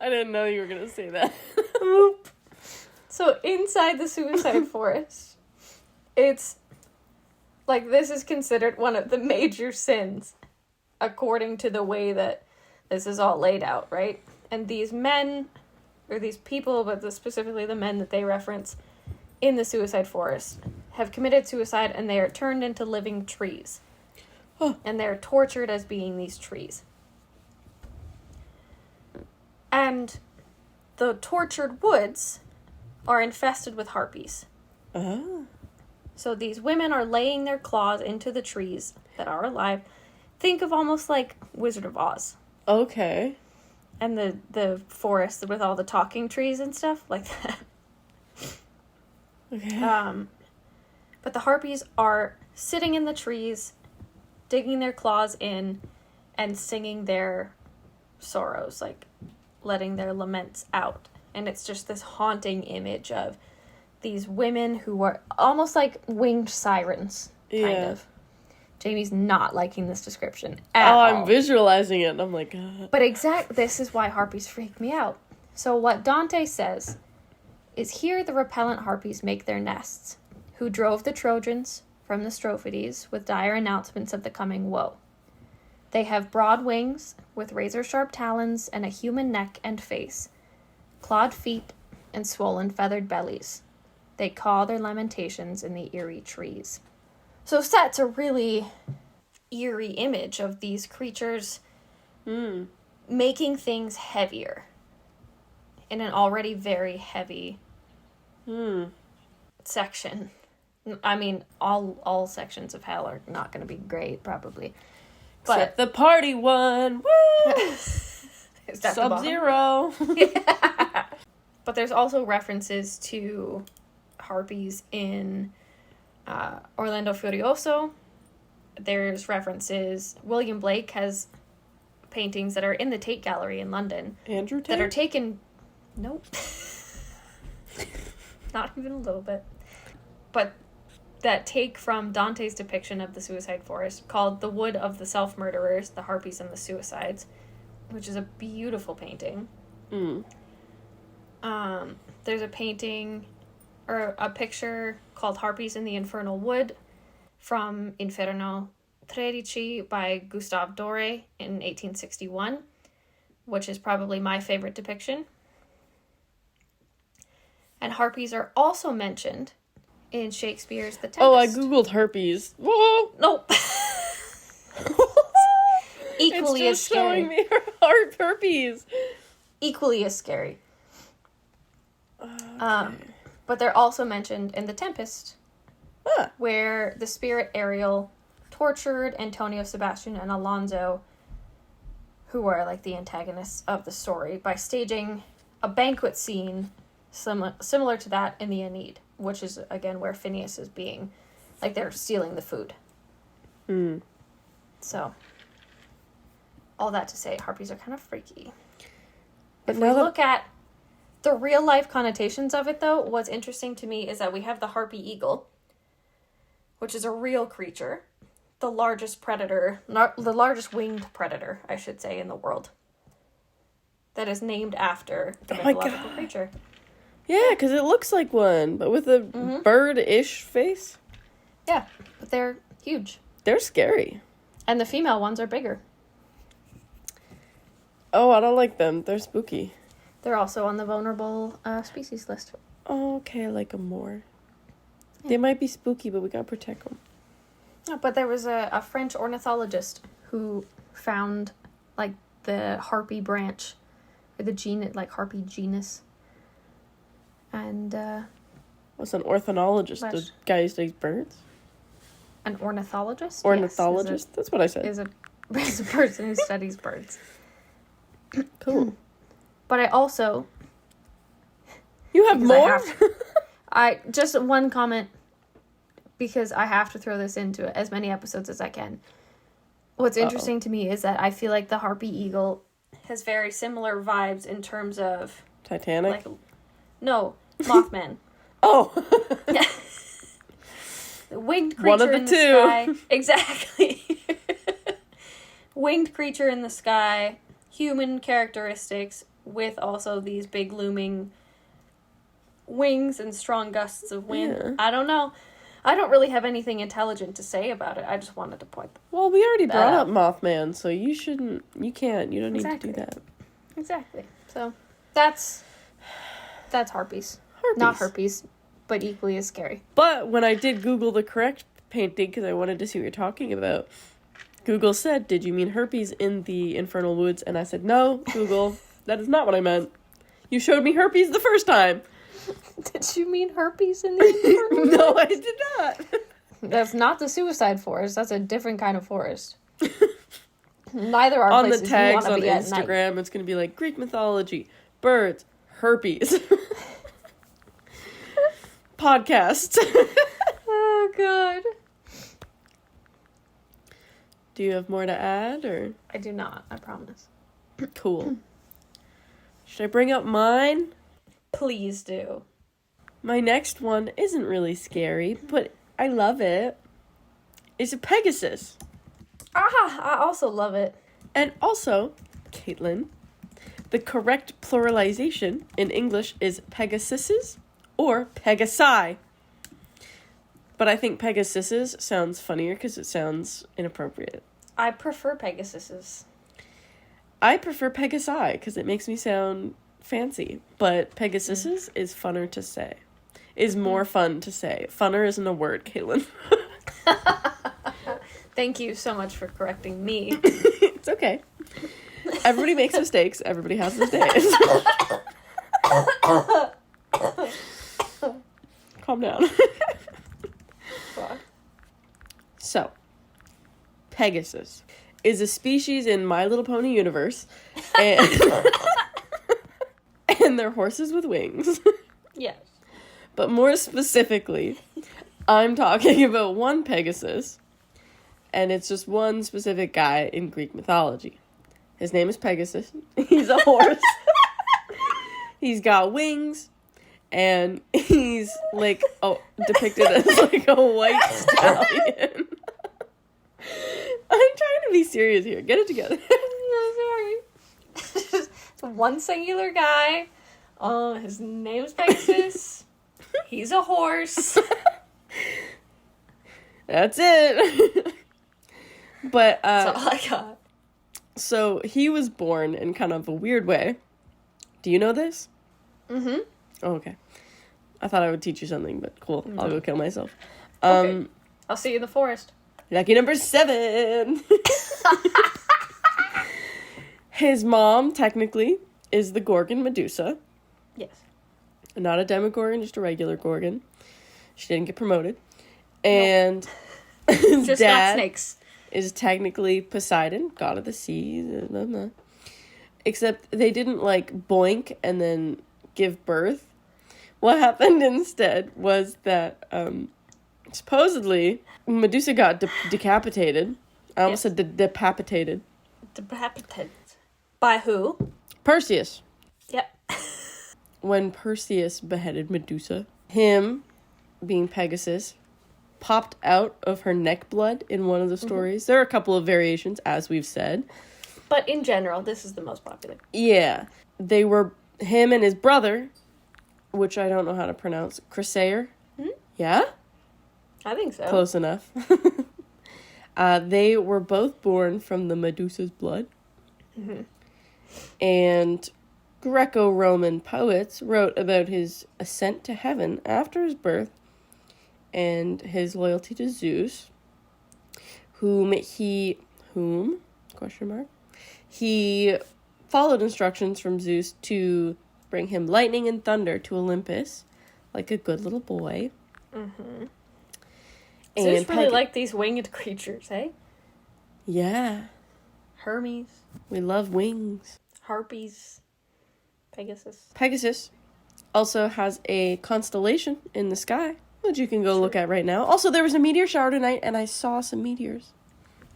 didn't know you were gonna say that. So, inside the suicide forest, it's, like, this is considered one of the major sins, according to the way that this is all laid out, right? And these men, or these people, but specifically the men that they reference in the suicide forest, have committed suicide and they are turned into living trees. And they're tortured as being these trees. And the tortured woods are infested with harpies. So these women are laying their claws into the trees that are alive. Think of almost like Wizard of Oz. Okay. And the forest with all the talking trees and stuff like that. Okay. But the harpies are sitting in the trees, digging their claws in, and singing their sorrows, like letting their laments out. And it's just this haunting image of these women who are almost like winged sirens, kind of. Jamie's not liking this description at all. I'm visualizing it, and I'm like... But this is why harpies freak me out. So what Dante says is, here the repellent harpies make their nests, who drove the Trojans from the Strophides with dire announcements of the coming woe. They have broad wings, with razor-sharp talons and a human neck and face, clawed feet, and swollen feathered bellies. They caw their lamentations in the eerie trees. So sets a really eerie image of these creatures making things heavier in an already very heavy section. I mean, all sections of hell are not going to be great, probably. But Except the party one. Woo! Is that the bottom? Sub-Zero. But there's also references to harpies in Orlando Furioso. There's references. William Blake has paintings that are in the Tate Gallery in London. Andrew Tate? That are taken... Nope. Not even a little bit. But that take from Dante's depiction of the suicide forest, called The Wood of the Self-Murderers, the Harpies and the Suicides, which is a beautiful painting. There's a painting or a picture called Harpies in the Infernal Wood from Inferno 13 by Gustave Doré in 1861, which is probably my favorite depiction. And harpies are also mentioned in Shakespeare's The Tempest. Oh, I googled herpes. Whoa! Nope. Equally It's as just scary. showing me herpes. Equally as scary. But they're also mentioned in The Tempest, Ah. where the spirit Ariel tortured Antonio, Sebastian, and Alonso, who are like the antagonists of the story, by staging a banquet scene similar to that in the Aeneid, which is, again, where Phineas is being, like, they're stealing the food. So, all that to say, harpies are kind of freaky. But If we now that- look at the real-life connotations of it, though, what's interesting to me is that we have the harpy eagle, which is a real creature, the largest predator, the largest winged predator, I should say, in the world, that is named after the Oh my mythological God. creature. Yeah, because it looks like one, but with a bird-ish face. Yeah, but they're huge. They're scary. And the female ones are bigger. Oh, I don't like them. They're spooky. They're also on the vulnerable species list. Oh, okay, I like them more. They might be spooky, but we gotta protect them. But there was a French ornithologist who found, like, the harpy branch, or the genus, like, harpy genus. And What's an ornithologist? The Flesh. guy who studies birds? an ornithologist? Ornithologist? That's what I said. Yes, is a person who studies birds. Cool. But I also... You have because more? I just one comment, because I have to throw this into as many episodes as I can. What's interesting to me is that I feel like the harpy eagle has very similar vibes in terms of, Titanic? like, no, Mothman. Oh! The winged creature One of the in the two. sky. Exactly. Winged creature in the sky, human characteristics with also these big looming wings and strong gusts of wind. Yeah. I don't know. I don't really have anything intelligent to say about it. I just wanted to point them. Well, we already brought out. up Mothman, so you shouldn't... You can't. You don't need Exactly. to do that. Exactly. So that's harpies. Herpes. Not herpes, but equally as scary. But when I did Google the correct painting, because I wanted to see what you're talking about, Google said, did you mean herpes in the Infernal Woods? And I said, no, Google, that is not what I meant. You showed me herpes the first time. Did you mean herpes in the infernal? No, I did not. That's not the suicide forest. That's a different kind of forest. Neither are On the places tags you want on to be at night. Instagram, it's going to be like Greek mythology, birds, herpes. Podcast. Oh, God. Do you have more to add, or? I do not, I promise. Cool. Should I bring up mine? Please do. My next one isn't really scary, but I love it. It's a Pegasus. Ah, I also love it. And also, Caitlin, the correct pluralization in English is Pegasuses or Pegasi. But I think Pegasuses sounds funnier because it sounds inappropriate. I prefer Pegasuses. I prefer Pegasi because it makes me sound fancy. But Pegasuses is funner to say. Is more fun to say. Funner isn't a word, Caitlin. Thank you so much for correcting me. It's okay. Everybody makes mistakes. Everybody has mistakes. Calm down. God. So, Pegasus is a species in My Little Pony universe, and and they're horses with wings. Yes. But more specifically, I'm talking about one Pegasus, and it's just one specific guy in Greek mythology. His name is Pegasus. He's a horse. He's got wings, and he's like depicted as like a white stallion. I'm trying to be serious here. Get it together. I'm sorry. It's one singular guy His name's Pegasus. He's a horse. That's it. But, That's all I got. so he was born in kind of a weird way. Do you know this? Mm-hmm. Oh, okay. I thought I would teach you something, but cool. I'll go kill myself. Okay. I'll see you in the forest. Lucky number 7. His mom, technically, is the Gorgon Medusa. Yes. Not a Demogorgon, just a regular Gorgon. She didn't get promoted. And his Just not dad snakes. is technically Poseidon, god of the sea. Blah, blah. Except they didn't, like, boink and then give birth. What happened instead was that, supposedly, Medusa got decapitated. I almost said decapitated. Decapitated. By who? Perseus. Yep. When Perseus beheaded Medusa, him, being Pegasus, popped out of her neck blood in one of the stories. There are a couple of variations, as we've said. But in general, this is the most popular. Yeah. They were, him and his brother, which I don't know how to pronounce, Chrysaor. Yeah? I think so. Close enough. They were both born from the Medusa's blood. And Greco-Roman poets wrote about his ascent to heaven after his birth and his loyalty to Zeus, whom, question mark, he followed instructions from Zeus to bring him lightning and thunder to Olympus, like a good little boy. Zeus really liked these winged creatures, eh? Yeah, Hermes, we love wings. harpies, Pegasus. Pegasus also has a constellation in the sky, which you can go look at right now. Also, there was a meteor shower tonight, and I saw some meteors.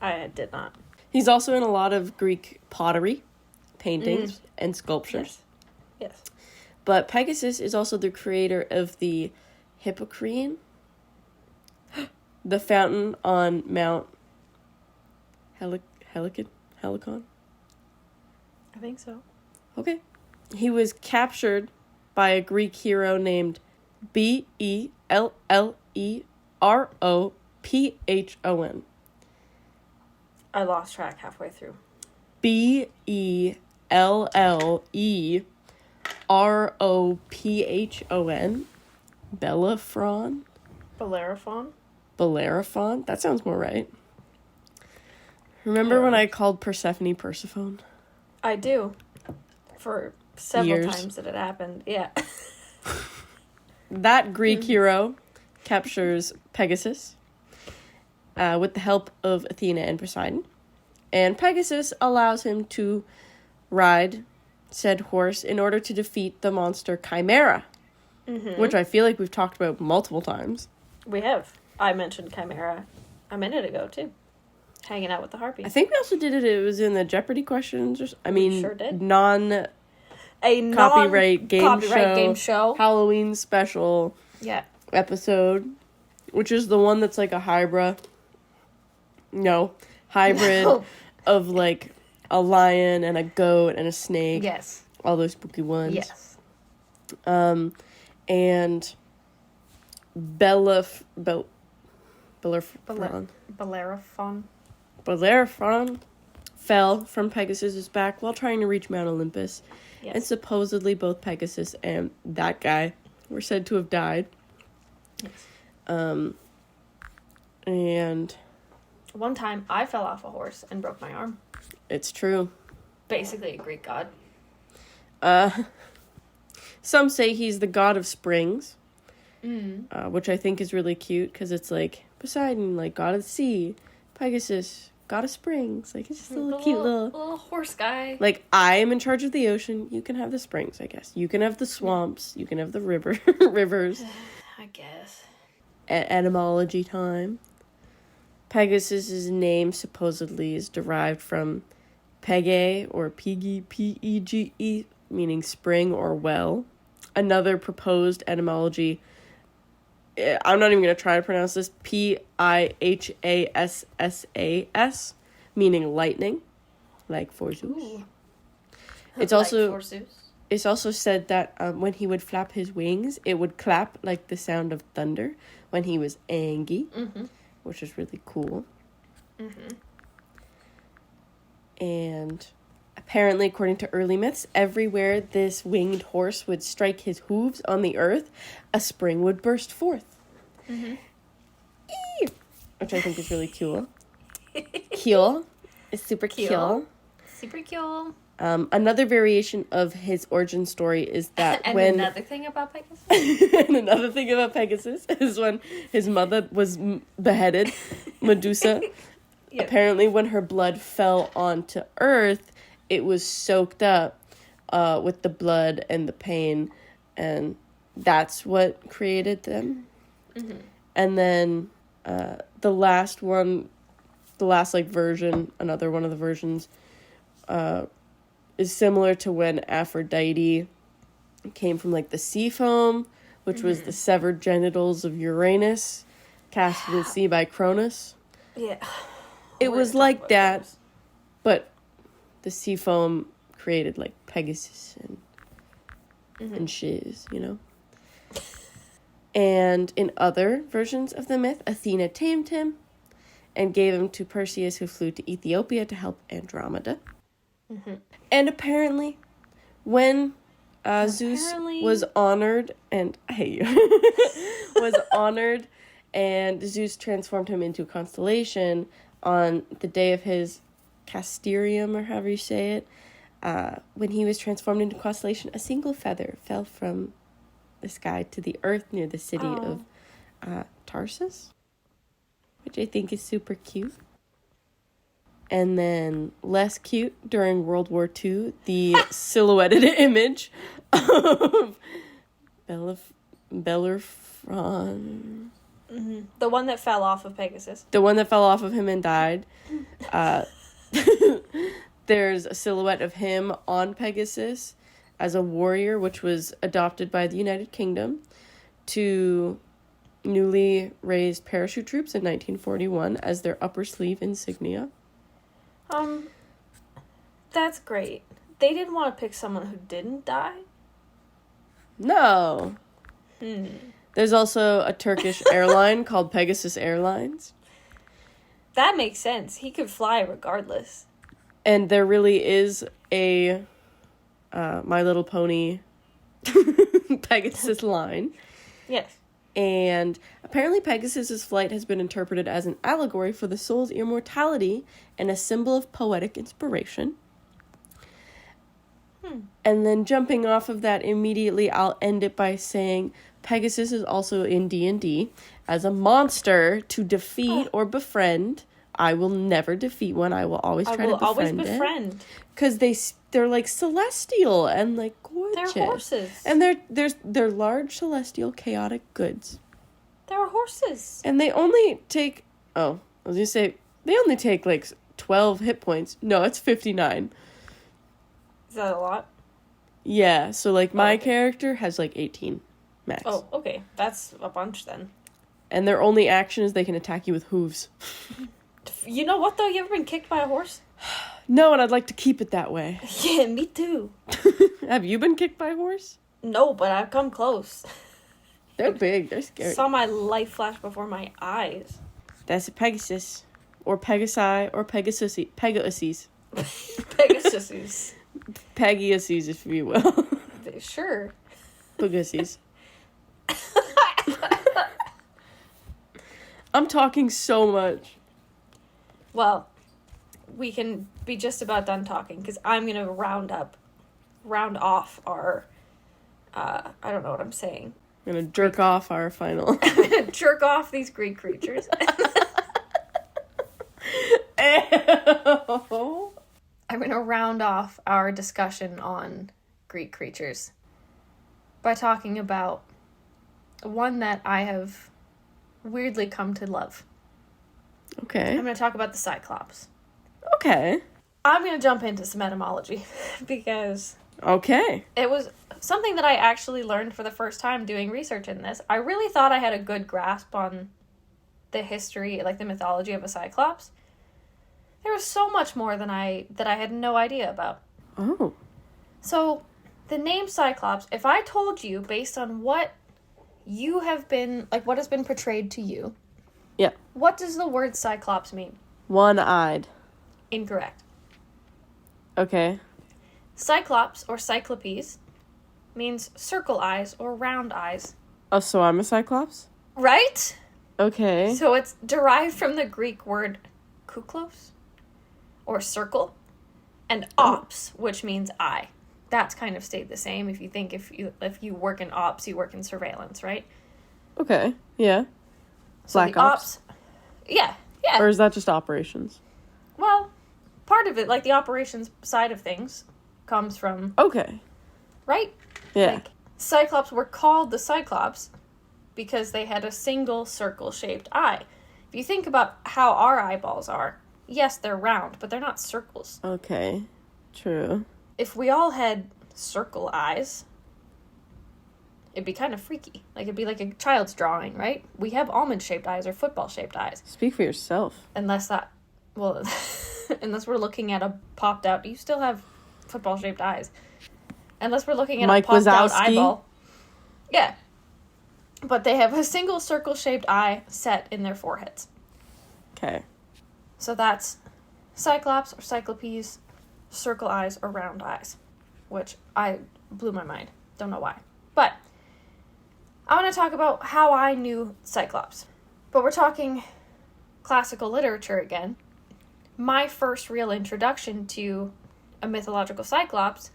I did not. He's also in a lot of Greek pottery, paintings, and sculptures. Yes. But Pegasus is also the creator of the Hippocrean, the fountain on Mount Helicon? I think so. Okay. He was captured by a Greek hero named Bellerophon. I lost track halfway through. Bellerophon. Bellerophon? Bellerophon? Bellerophon? That sounds more right. Remember when I called Persephone Persephone? I do. For several Years. times that it happened. Yeah. That Greek hero captures Pegasus with the help of Athena and Poseidon. And Pegasus allows him to ride said horse in order to defeat the monster Chimera, which I feel like we've talked about multiple times. We have. I mentioned Chimera a minute ago, too. Hanging out with the harpies. I think we also did it. It was in the Jeopardy questions. sure did. Non-copyright game show. Halloween special Yeah. episode, which is the one that's like a hybrid of like a lion and a goat and a snake. Yes. All those spooky ones. Yes. And Bellerophon Bellerophon. fell from Pegasus's back while trying to reach Mount Olympus. Yes. And supposedly both Pegasus and that guy were said to have died. Yes. And One time, I fell off a horse and broke my arm. it's true. Basically a Greek god. Some say he's the god of springs, which I think is really cute because it's like Poseidon, like god of the sea, Pegasus, god of springs. Like it's just a little cute little horse guy. Like I am in charge of the ocean. You can have the springs, I guess. You can have the swamps. You can have the rivers. I guess. Etymology time. Pegasus's name supposedly is derived from Pege or Pege, P-E-G-E, meaning spring or well. Another proposed etymology, I'm not even going to try to pronounce this, P-I-H-A-S-S-A-S, meaning lightning, like for Zeus. Ooh. It's Like also, for Zeus. it's also said that when he would flap his wings, it would clap like the sound of thunder when he was angry, which is really cool. And apparently, according to early myths, everywhere this winged horse would strike his hooves on the earth, a spring would burst forth. Eee! Which I think is really cool. Cool. It's super cool. Super cool. Another variation of his origin story is that And when... another thing about Pegasus? And another thing about Pegasus is when his mother was beheaded, Medusa. Yep. Apparently, when her blood fell onto Earth, it was soaked up with the blood and the pain, and that's what created them. And then the last version, another one of the versions, is similar to when Aphrodite came from like the sea foam, which was the severed genitals of Uranus, cast in the sea by Cronus. Yeah. It was like that, but the sea foam created like Pegasus and shiz, you know? And in other versions of the myth, Athena tamed him and gave him to Perseus, who flew to Ethiopia to help Andromeda. And apparently, when Zeus was honored, and I hate you, was honored, and Zeus transformed him into a constellation on the day of his casterium, or however you say it, when he was transformed into a constellation, a single feather fell from the sky to the earth near the city of Tarsus, which I think is super cute. And then, less cute, during World War II, the silhouetted image of Bellerophon. The one that fell off of Pegasus. The one that fell off of him and died. There's a silhouette of him on Pegasus as a warrior, which was adopted by the United Kingdom to newly raised parachute troops in 1941 as their upper sleeve insignia. That's great. They didn't want to pick someone who didn't die? No. There's also a Turkish airline called Pegasus Airlines. That makes sense. He could fly regardless. And there really is a My Little Pony Pegasus line. Yes. And apparently Pegasus's flight has been interpreted as an allegory for the soul's immortality and a symbol of poetic inspiration. And then jumping off of that immediately, I'll end it by saying Pegasus is also in D&D as a monster to defeat or befriend. I will never defeat one. I will always try to befriend it. Because they're like celestial and like gorgeous. They're horses. And they're large celestial chaotic goods. They're horses. And they only take they only take like 12 hit points. No, it's 59. Is that a lot? Yeah, so like my character has like 18 max. Oh, okay. That's a bunch then. And their only action is they can attack you with hooves. You know what though? You ever been kicked by a horse? No, and I'd like to keep it that way. Yeah, me too. Have you been kicked by a horse? No, but I've come close. They're big. They're scary. Saw my life flash before my eyes. That's a Pegasus. Or Pegasi. Or Pegasuses. Pegasuses. Pegasus, if you will. Sure. Pegasus. I'm talking so much. Well, we can be just about done talking because I'm going to round off our, I don't know what I'm saying. I'm going to jerk off our final. I'm going to jerk off these Greek creatures. I'm going to round off our discussion on Greek creatures by talking about one that I have weirdly come to love. Okay. I'm going to talk about the Cyclops. Okay. I'm going to jump into some etymology because Okay. it was something that I actually learned for the first time doing research in this. I really thought I had a good grasp on the history, like the mythology of a Cyclops. There was so much more that I had no idea about. Oh. So, The name Cyclops, if I told you based on what you have been, like what has been portrayed to you, Yeah. what does the word Cyclops mean? One-eyed. Incorrect. Okay. Cyclops or Cyclopes means circle eyes or round eyes. Oh, so I'm a Cyclops? Right? Okay. So it's derived from the Greek word kuklos, or circle, and ops, which means eye. That's kind of stayed the same. If you work in ops, you work in surveillance, right? Okay. Yeah. So Black the ops? Yeah. Or is that just operations? Well, part of it, like the operations side of things, comes from, Okay. right? Yeah. Like, Cyclops were called the Cyclops because they had a single circle-shaped eye. If you think about how our eyeballs are, yes, they're round, but they're not circles. Okay. True. If we all had circle eyes, it'd be kind of freaky. Like, it'd be like a child's drawing, right? We have almond-shaped eyes or football-shaped eyes. Speak for yourself. Unless we're looking at a popped-out... You still have football-shaped eyes. Unless we're looking at Mike a popped-out Wazowski? eyeball. Yeah. But they have a single circle-shaped eye set in their foreheads. Okay. So that's Cyclops or Cyclopes, circle eyes or round eyes, which I blew my mind. Don't know why. But I want to talk about how I knew Cyclops. But we're talking classical literature again. My first real introduction to a mythological Cyclops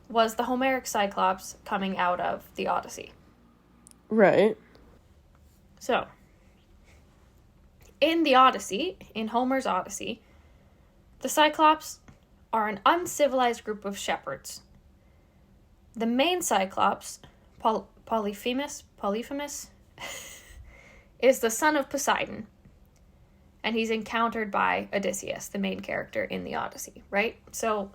was the Homeric Cyclops coming out of the Odyssey. Right. So, in the Odyssey, in Homer's Odyssey, the Cyclops are an uncivilized group of shepherds. The main Cyclops, Polyphemus, is the son of Poseidon, and he's encountered by Odysseus, the main character in the Odyssey, right? So,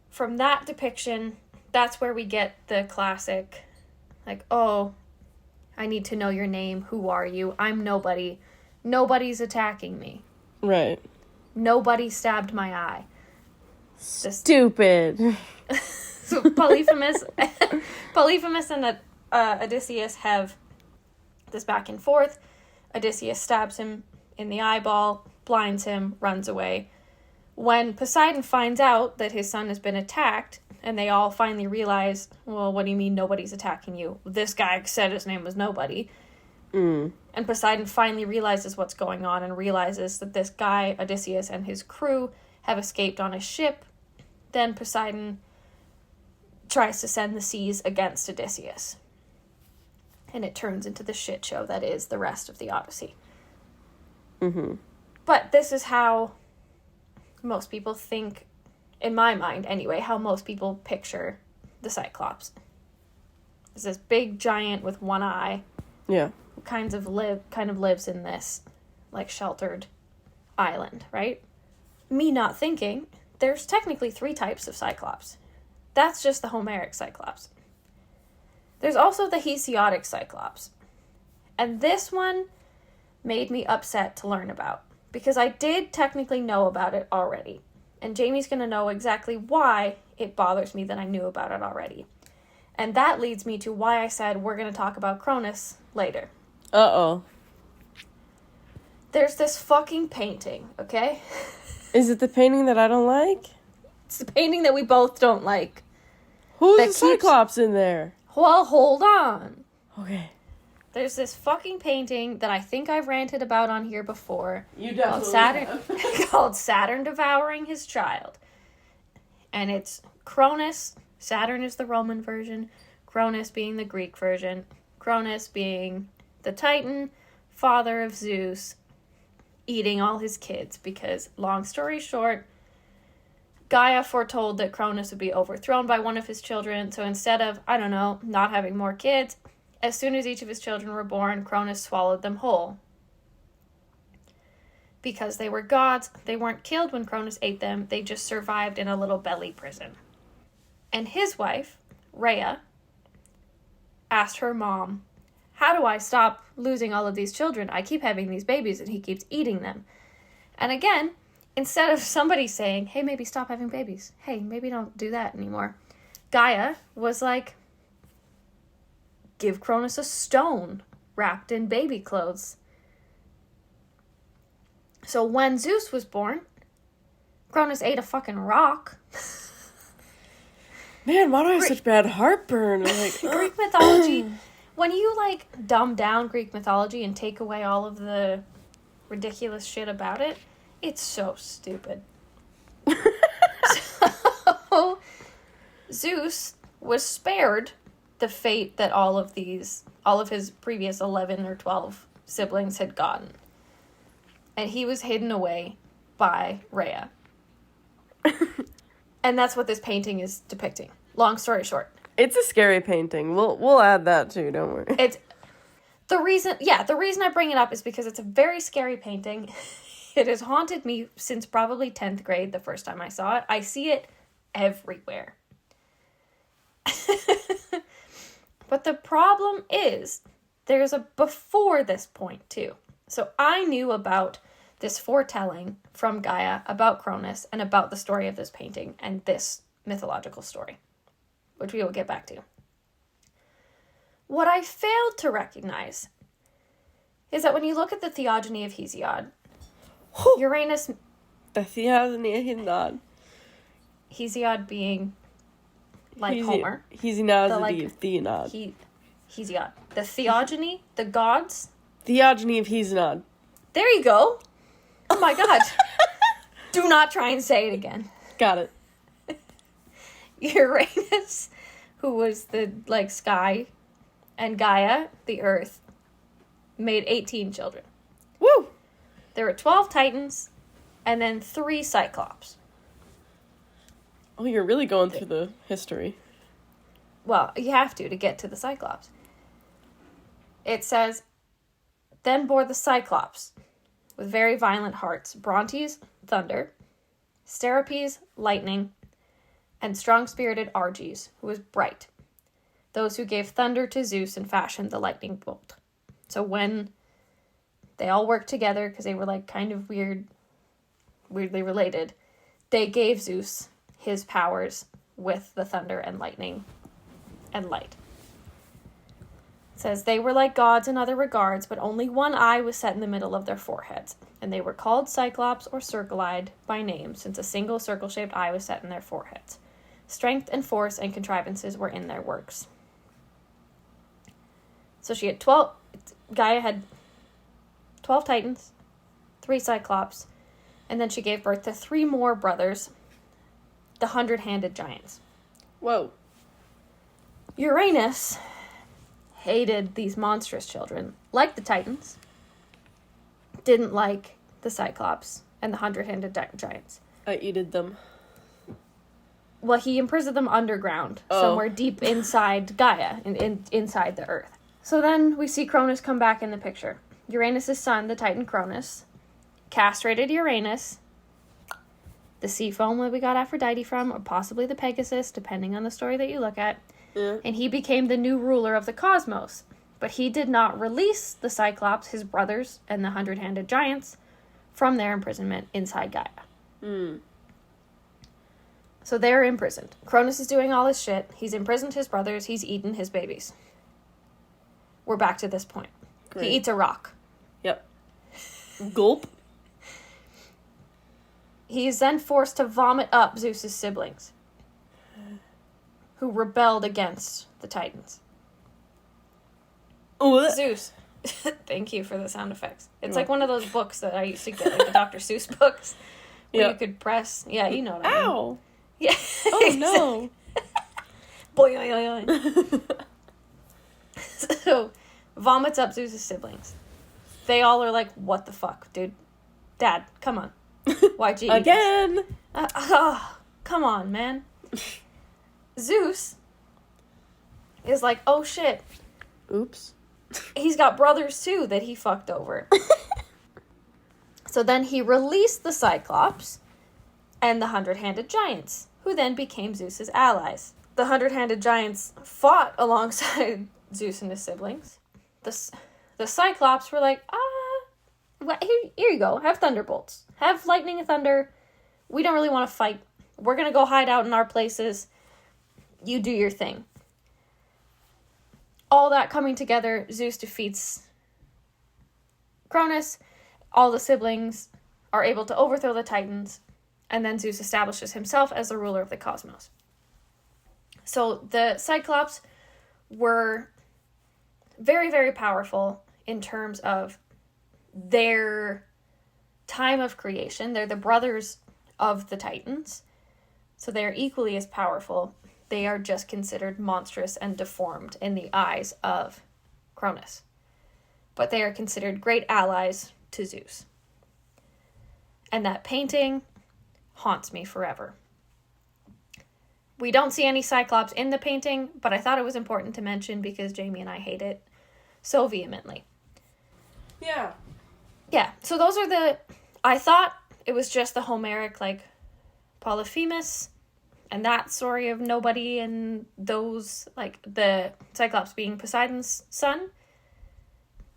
from that depiction, that's where we get the classic, like, oh, I need to know your name, who are you, I'm nobody, nobody's attacking me, Right. nobody stabbed my eye. Stupid. So Polyphemus and Odysseus have this back and forth. Odysseus stabs him in the eyeball, blinds him, runs away. When Poseidon finds out that his son has been attacked, and they all finally realize, well, what do you mean nobody's attacking you? This guy said his name was Nobody. Mm. And Poseidon finally realizes what's going on and realizes that this guy, Odysseus, and his crew have escaped on a ship. Then Poseidon tries to send the seas against Odysseus. And it turns into the shit show that is the rest of the Odyssey. Mm-hmm. But this is how most people think, in my mind anyway, how most people picture the Cyclops. It's this big giant with one eye. Yeah. Who kind of lives in this, like, sheltered island, right? Me not thinking, there's technically 3 types of Cyclops. That's just the Homeric Cyclops. There's also the Hesiotic Cyclops. And this one made me upset to learn about, because I did technically know about it already. And Jamie's going to know exactly why it bothers me that I knew about it already. And that leads me to why I said we're going to talk about Cronus later. Uh-oh. There's this fucking painting, okay? Is it the painting that I don't like? It's the painting that we both don't like. Who's That the keeps- Cyclops in there? Well, hold on. Okay. There's this fucking painting that I think I've ranted about on here before. You Called called Saturn Devouring His Child. And it's Cronus. Saturn is the Roman version. Cronus being the Greek version. Cronus being the Titan, father of Zeus, eating all his kids. Because, long story short, Gaia foretold that Cronus would be overthrown by one of his children. So instead of, I don't know, not having more kids, as soon as each of his children were born, Cronus swallowed them whole. Because they were gods, they weren't killed when Cronus ate them, they just survived in a little belly prison. And his wife, Rhea, asked her mom, how do I stop losing all of these children? I keep having these babies and he keeps eating them. And again, instead of somebody saying, hey, maybe stop having babies. Hey, maybe don't do that anymore. Gaia was like, give Cronus a stone wrapped in baby clothes. So when Zeus was born, Cronus ate a fucking rock. Man, why do I have such bad heartburn? I'm like, Greek mythology, when you, like, dumb down Greek mythology and take away all of the ridiculous shit about it, it's so stupid. So, Zeus was spared the fate that all of his previous 11 or 12 siblings had gotten. And he was hidden away by Rhea. And that's what this painting is depicting. Long story short. it's a scary painting. We'll add that too, don't worry. It's the reason I bring it up is because it's a very scary painting. It has haunted me since probably 10th grade, the first time I saw it. I see it everywhere. But the problem is, there's a before this point, too. So I knew about this foretelling from Gaia about Cronus and about the story of this painting and this mythological story, which we will get back to. What I failed to recognize is that when you look at the theogony of Hesiod, Uranus... The theogony of Hesiod. Hesiod being like Homer. Hesiod. Hesiod. The theogony, the gods. Theogony of Hesiod. There you go. Oh my god. Do not try and say it again. Got it. Uranus, who was the sky, and Gaia, the earth, made 18 children. Woo! There were 12 Titans, and then 3 Cyclops. Oh, you're really going through the history. Well, you have to get to the Cyclops. It says, then bore the Cyclops, with very violent hearts, Brontes, thunder, Serapes, lightning, and strong-spirited Arges, who was bright, those who gave thunder to Zeus and fashioned the lightning bolt. So when they all worked together, because they were kind of weirdly related, they gave Zeus his powers with the thunder and lightning and light. It says, they were like gods in other regards, but only one eye was set in the middle of their foreheads, and they were called Cyclops or Circle-eyed by name, since a single circle-shaped eye was set in their foreheads. Strength and force and contrivances were in their works. So she had Gaia had 12 Titans, 3 Cyclops, and then she gave birth to 3 more brothers, the 100-handed giants. Whoa. Uranus hated these monstrous children, like the Titans, didn't like the Cyclops and the 100-handed giants. I eated them. Well, he imprisoned them underground, somewhere deep inside Gaia, inside the earth. So then we see Cronus come back in the picture. Uranus' son, the Titan Cronus, castrated Uranus, the sea foam that we got Aphrodite from, or possibly the Pegasus, depending on the story that you look at, and he became the new ruler of the cosmos. But he did not release the Cyclops, his brothers, and the 100-handed giants from their imprisonment inside Gaia. So they're imprisoned. Cronus is doing all this shit. He's imprisoned his brothers. He's eaten his babies. We're back to this point. Great. He eats a rock. Yep. Gulp. He is then forced to vomit up Zeus's siblings, who rebelled against the Titans. What? Zeus. Thank you for the sound effects. It's like one of those books that I used to get, like the Dr. Seuss books, where you could press. Yeah, you know what I mean. Ow! Yeah. Oh no! Boy, oy, oy, oy. So, vomits up Zeus's siblings. They all are like, what the fuck, dude? Dad, come on. Why'd you eat Again! come on, man. Zeus is like, oh shit. Oops. He's got brothers too that he fucked over. So then he released the Cyclops and the 100-handed giants, who then became Zeus's allies. The 100-handed giants fought alongside Zeus and his siblings. The Cyclops were like, here you go, have thunderbolts. Have lightning and thunder. We don't really want to fight. We're going to go hide out in our places. you do your thing. All that coming together, Zeus defeats Cronus. All the siblings are able to overthrow the Titans, and then Zeus establishes himself as the ruler of the cosmos. So the Cyclops were very, very powerful in terms of their time of creation. They're the brothers of the Titans, so they're equally as powerful. They are just considered monstrous and deformed in the eyes of Cronus. But they are considered great allies to Zeus. And that painting haunts me forever. We don't see any Cyclops in the painting, but I thought it was important to mention because Jamie and I hate it so vehemently. Yeah. Yeah, so those are I thought it was just the Homeric, like, Polyphemus and that story of nobody and those, like, the Cyclops being Poseidon's son.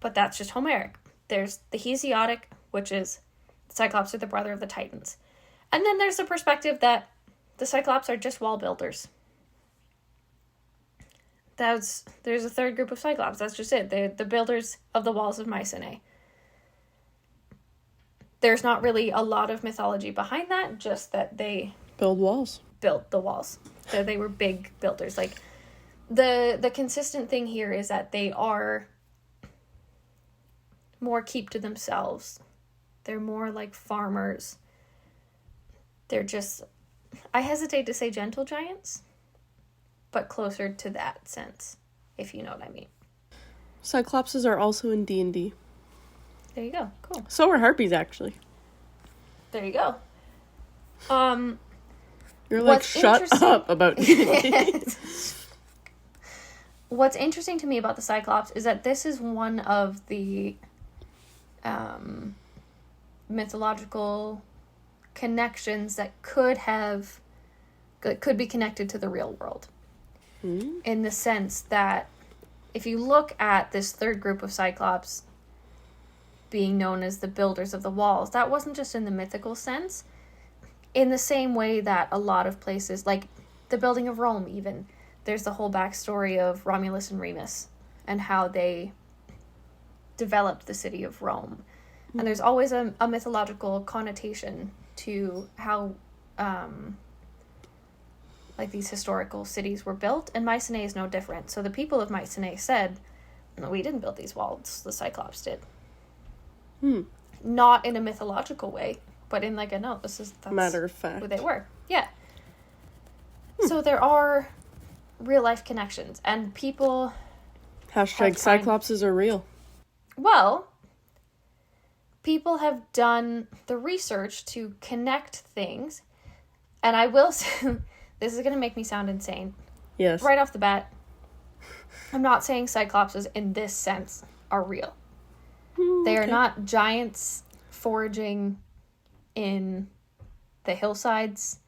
But that's just Homeric. There's the Hesiodic, which is the Cyclops are the brother of the Titans. And then there's the perspective that the Cyclops are just wall builders. There's a third group of Cyclops. That's just it. They're the builders of the walls of Mycenae. There's not really a lot of mythology behind that, just that they Build walls. built the walls. So they were big builders. Like, the consistent thing here is that they are more keep to themselves. They're more like farmers. They're just, I hesitate to say gentle giants, but closer to that sense, if you know what I mean. Cyclopses are also in D&D. There you go. Cool. So are harpies, actually. There you go. You're like, What's shut interesting- up about D&D. What's interesting to me about the Cyclops is that this is one of the mythological connections that could be connected to the real world. In the sense that if you look at this third group of Cyclops being known as the builders of the walls, that wasn't just in the mythical sense. In the same way that a lot of places, like the building of Rome even, there's the whole backstory of Romulus and Remus and how they developed the city of Rome. And there's always a mythological connotation to how like these historical cities were built, and Mycenae is no different. So the people of Mycenae said, no, we didn't build these walls, the Cyclops did. Not in a mythological way, but in like a no, that's Matter of fact. who they were. Yeah. So there are real life connections, and people, Hashtag Cyclopses are real. well, people have done the research to connect things, and I will say, this is going to make me sound insane. Yes. Right off the bat, I'm not saying Cyclopses in this sense are real. They are not giants foraging in the hillsides.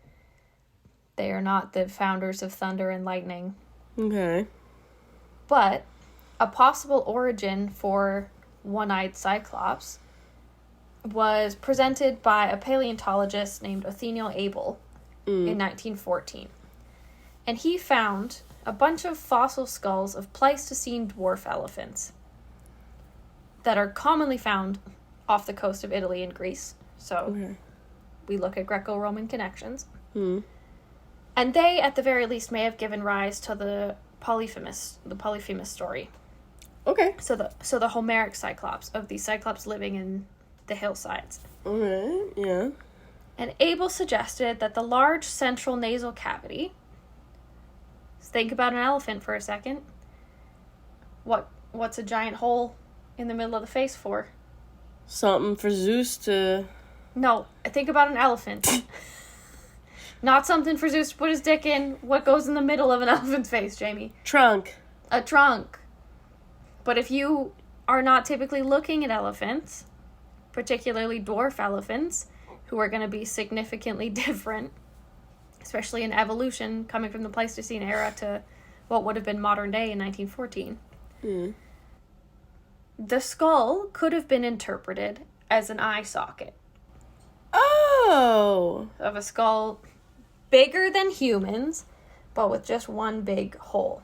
They are not the founders of thunder and lightning. Okay. But a possible origin for one-eyed Cyclops was presented by a paleontologist named Othniel Abel in 1914. And he found a bunch of fossil skulls of Pleistocene dwarf elephants that are commonly found off the coast of Italy and Greece. So we look at Greco-Roman connections. And they, at the very least, may have given rise to the Polyphemus story. Okay. So the Homeric Cyclops, of these Cyclops living in the hillsides. Alright, yeah. And Abel suggested that the large central nasal cavity, think about an elephant for a second. What's a giant hole in the middle of the face for? Something for Zeus to... No, think about an elephant. Not something for Zeus to put his dick in. What goes in the middle of an elephant's face, Jamie? Trunk. A trunk. But if you are not typically looking at elephants, particularly dwarf elephants, who are going to be significantly different, especially in evolution, coming from the Pleistocene era to what would have been modern day in 1914. The skull could have been interpreted as an eye socket Oh! of a skull bigger than humans, but with just one big hole.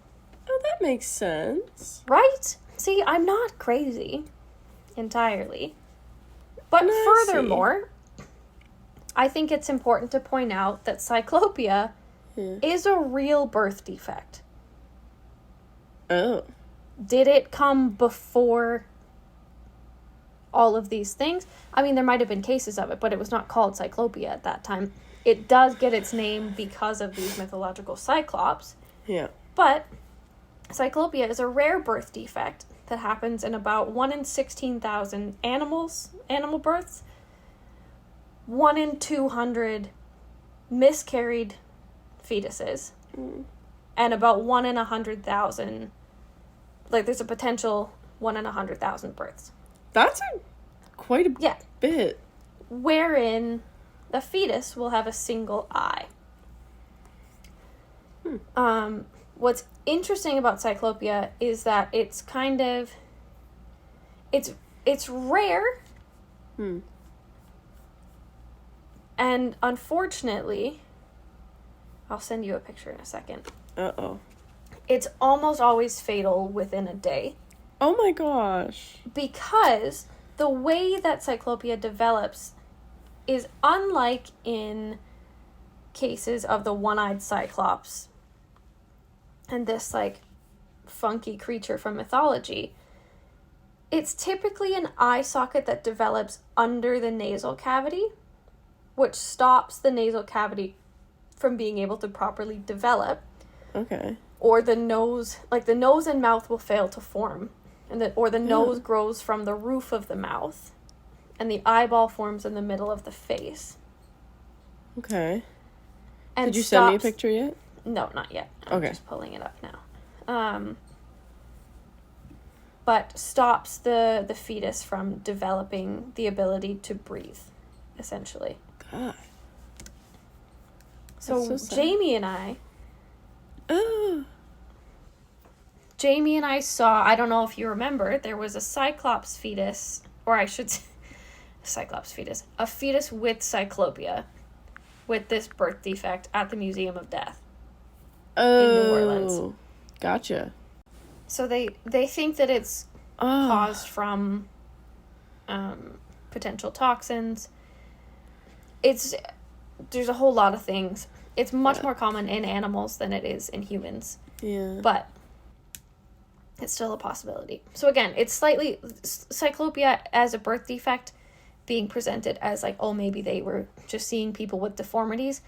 Oh, that makes sense. Right? See, I'm not crazy entirely. But I furthermore, I think it's important to point out that cyclopia is a real birth defect. Oh. Did it come before all of these things? I mean, there might have been cases of it, but it was not called cyclopia at that time. It does get its name because of these mythological cyclops. Yeah. But cyclopia is a rare birth defect that happens in about 1 in 16,000 animal births, 1 in 200 miscarried fetuses, and about 1 in 100,000, like there's a potential 1 in 100,000 births. That's quite a Yeah. bit. Wherein the fetus will have a single eye. What's interesting about cyclopia is that it's kind of, it's rare. And unfortunately, I'll send you a picture in a second. Uh-oh. It's almost always fatal within a day. Oh my gosh. Because the way that cyclopia develops is unlike in cases of the one-eyed cyclops and this like funky creature from mythology. It's typically an eye socket that develops under the nasal cavity, which stops the nasal cavity from being able to properly develop. Okay. Or the nose, like the nose and mouth will fail to form. Or the nose grows from the roof of the mouth. And the eyeball forms in the middle of the face. Okay. And Did you send me a picture yet? No, not yet. I'm Okay. just pulling it up now. But stops the fetus from developing the ability to breathe, essentially. God. So, That's so sad. Jamie and I Oh. saw, I don't know if you remember, there was a cyclops fetus, or I should say, a fetus with cyclopia, with this birth defect at the Museum of Death in New Orleans. Gotcha. So they think that it's caused from potential toxins. There's a whole lot of things. It's much more common in animals than it is in humans. Yeah. But it's still a possibility. So again, it's slightly cyclopia as a birth defect being presented as like, oh, maybe they were just seeing people with deformities.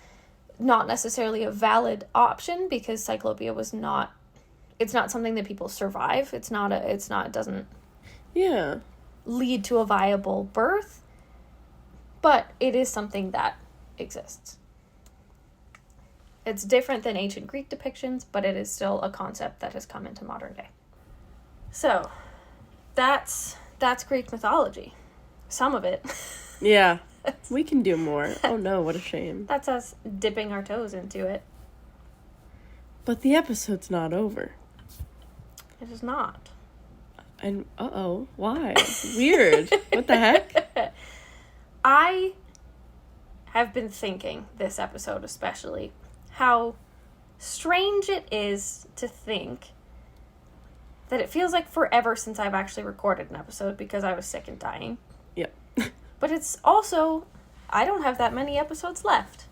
Not necessarily a valid option because cyclopia it's not something that people survive. It doesn't Yeah. lead to a viable birth, but it is something that exists. It's different than ancient Greek depictions, but it is still a concept that has come into modern day. So, that's Greek mythology. Some of it. Yeah. We can do more. Oh no, what a shame. That's us dipping our toes into it. But the episode's not over. It is not. And uh-oh, why? Weird. What the heck? I have been thinking, this episode especially, how strange it is to think that it feels like forever since I've actually recorded an episode because I was sick and dying. Yep. But it's also, I don't have that many episodes left.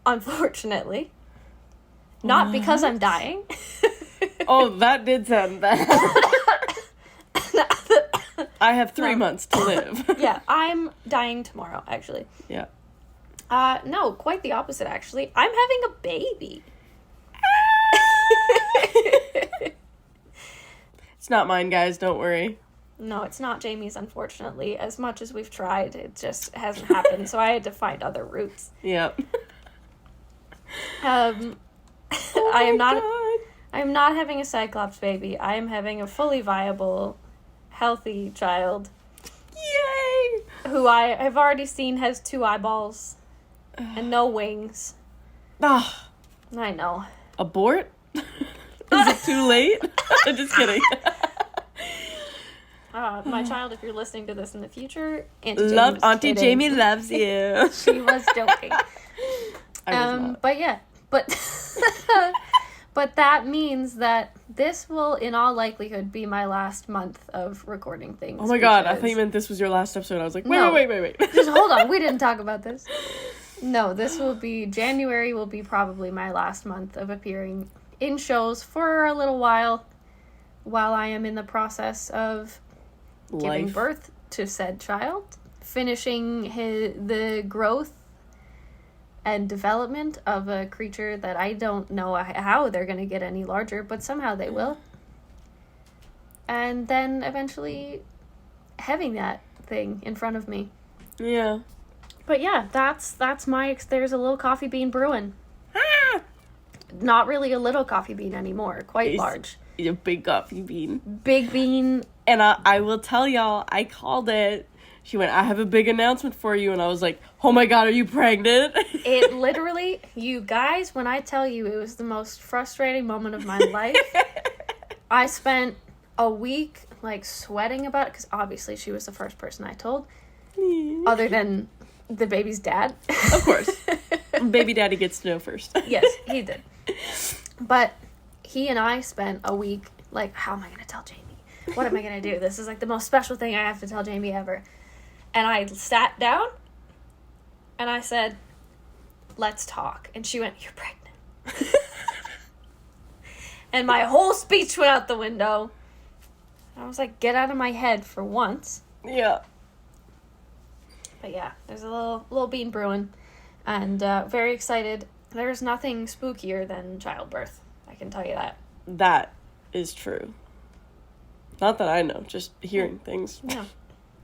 Unfortunately. Not because I'm dying. Oh, that did sound bad. I have 3 months to live. Yeah, I'm dying tomorrow, actually. Yeah. No, quite the opposite, actually. I'm having a baby. It's not mine, guys. Don't worry. No, it's not Jamie's, unfortunately. As much as we've tried, it just hasn't happened, so I had to find other routes. Yep. I am not having a Cyclops baby. I am having a fully viable, healthy child. Yay! Who I have already seen has 2 eyeballs and no wings. Ah, I know. abort? Is it too late? I'm just kidding. My child, if you're listening to this in the future, Auntie kidding. Jamie loves you. She was joking. I was not. But yeah, but but that means that this will, in all likelihood, be my last month of recording things. Oh my god, I because- thought you meant this was your last episode. I was like, No. wait. Just hold on, we didn't talk about this. No, January will be probably my last month of appearing in shows for a little while I am in the process of giving Life. birth to said child, finishing the growth and development of a creature that I don't know how they're going to get any larger, but somehow they will. And then eventually having that thing in front of me. Yeah. But yeah, that's there's a little coffee bean brewing. Not really a little coffee bean anymore, quite It's- large. A big coffee bean. Big bean. And I will tell y'all, I called it. She went, I have a big announcement for you. And I was like, oh my god, are you pregnant? It literally, you guys, when I tell you it was the most frustrating moment of my life, I spent a week like sweating about it because obviously she was the first person I told, other than the baby's dad. Of course. Baby daddy gets to know first. Yes, he did. But he and I spent a week like, how am I going to tell Jamie? What am I going to do? This is like the most special thing I have to tell Jamie ever. And I sat down and I said, let's talk. And she went, you're pregnant. And my whole speech went out the window. I was like, get out of my head for once. Yeah. But yeah, there's a little bean brewing. And very excited. There's nothing spookier than childbirth. I can tell you that. That is true. Not that I know, just hearing things.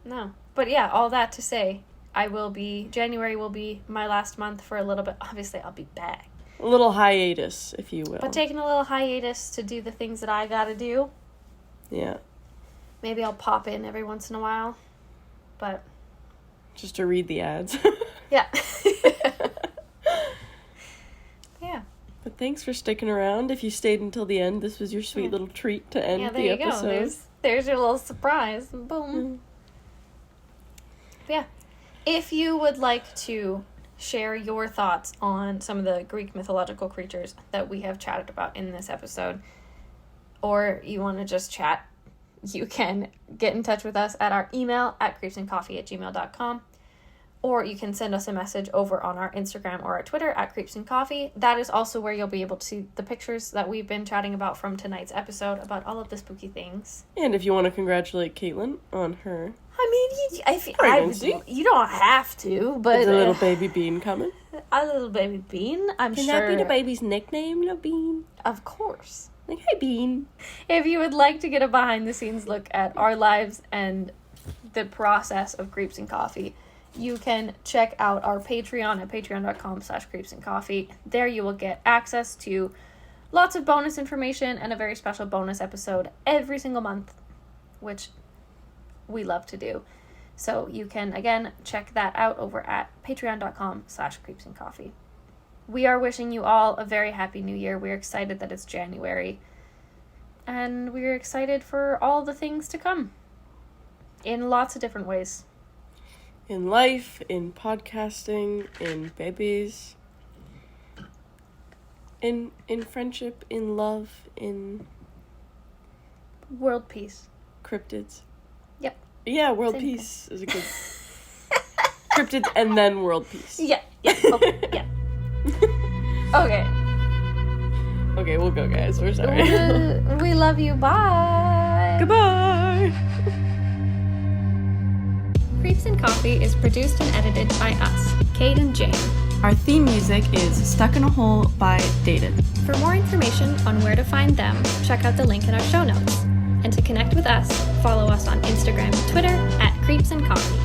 No. But yeah, all that to say, January will be my last month for a little bit. Obviously, I'll be back. A little hiatus, if you will. But taking a little hiatus to do the things that I gotta do. Yeah. Maybe I'll pop in every once in a while. But, Just to read the ads. yeah. Yeah. But thanks for sticking around. If you stayed until the end, this was your sweet little treat to end Yeah, there the you episode. go. There's your little surprise. Boom. But yeah. If you would like to share your thoughts on some of the Greek mythological creatures that we have chatted about in this episode, or you want to just chat, you can get in touch with us at our email at creepsandcoffee@gmail.com, or you can send us a message over on our Instagram or our Twitter at creepsandcoffee. That is also where you'll be able to see the pictures that we've been chatting about from tonight's episode about all of the spooky things. And if you want to congratulate Caitlin on her I mean, Pregnancy. you don't have to, but the little baby bean coming. a little baby Bean, I'm Can sure. that be the baby's nickname, little Bean? Of course. Like, hi, Bean. If you would like to get a behind-the-scenes look at our lives and the process of Creeps and Coffee, you can check out our Patreon at patreon.com/creepsandcoffee. There you will get access to lots of bonus information and a very special bonus episode every single month, which we love to do. So you can, again, check that out over at patreon.com/creepsandcoffee. We are wishing you all a very happy new year. We're excited that it's January. And we're excited for all the things to come. In lots of different ways. In life, in podcasting, in babies, in friendship, in love, in World peace. cryptids. Yep. Yeah, world Same peace is a good... Cryptids and then world peace. Yeah. Okay. Yeah. Okay. Okay, we'll go, guys. We're sorry. We love you. Bye. Goodbye! Creeps and Coffee is produced and edited by us, Kate and Jane. Our theme music is Stuck in a Hole by Dated. For more information on where to find them, check out the link in our show notes. And to connect with us, follow us on Instagram and Twitter at Creeps and Coffee.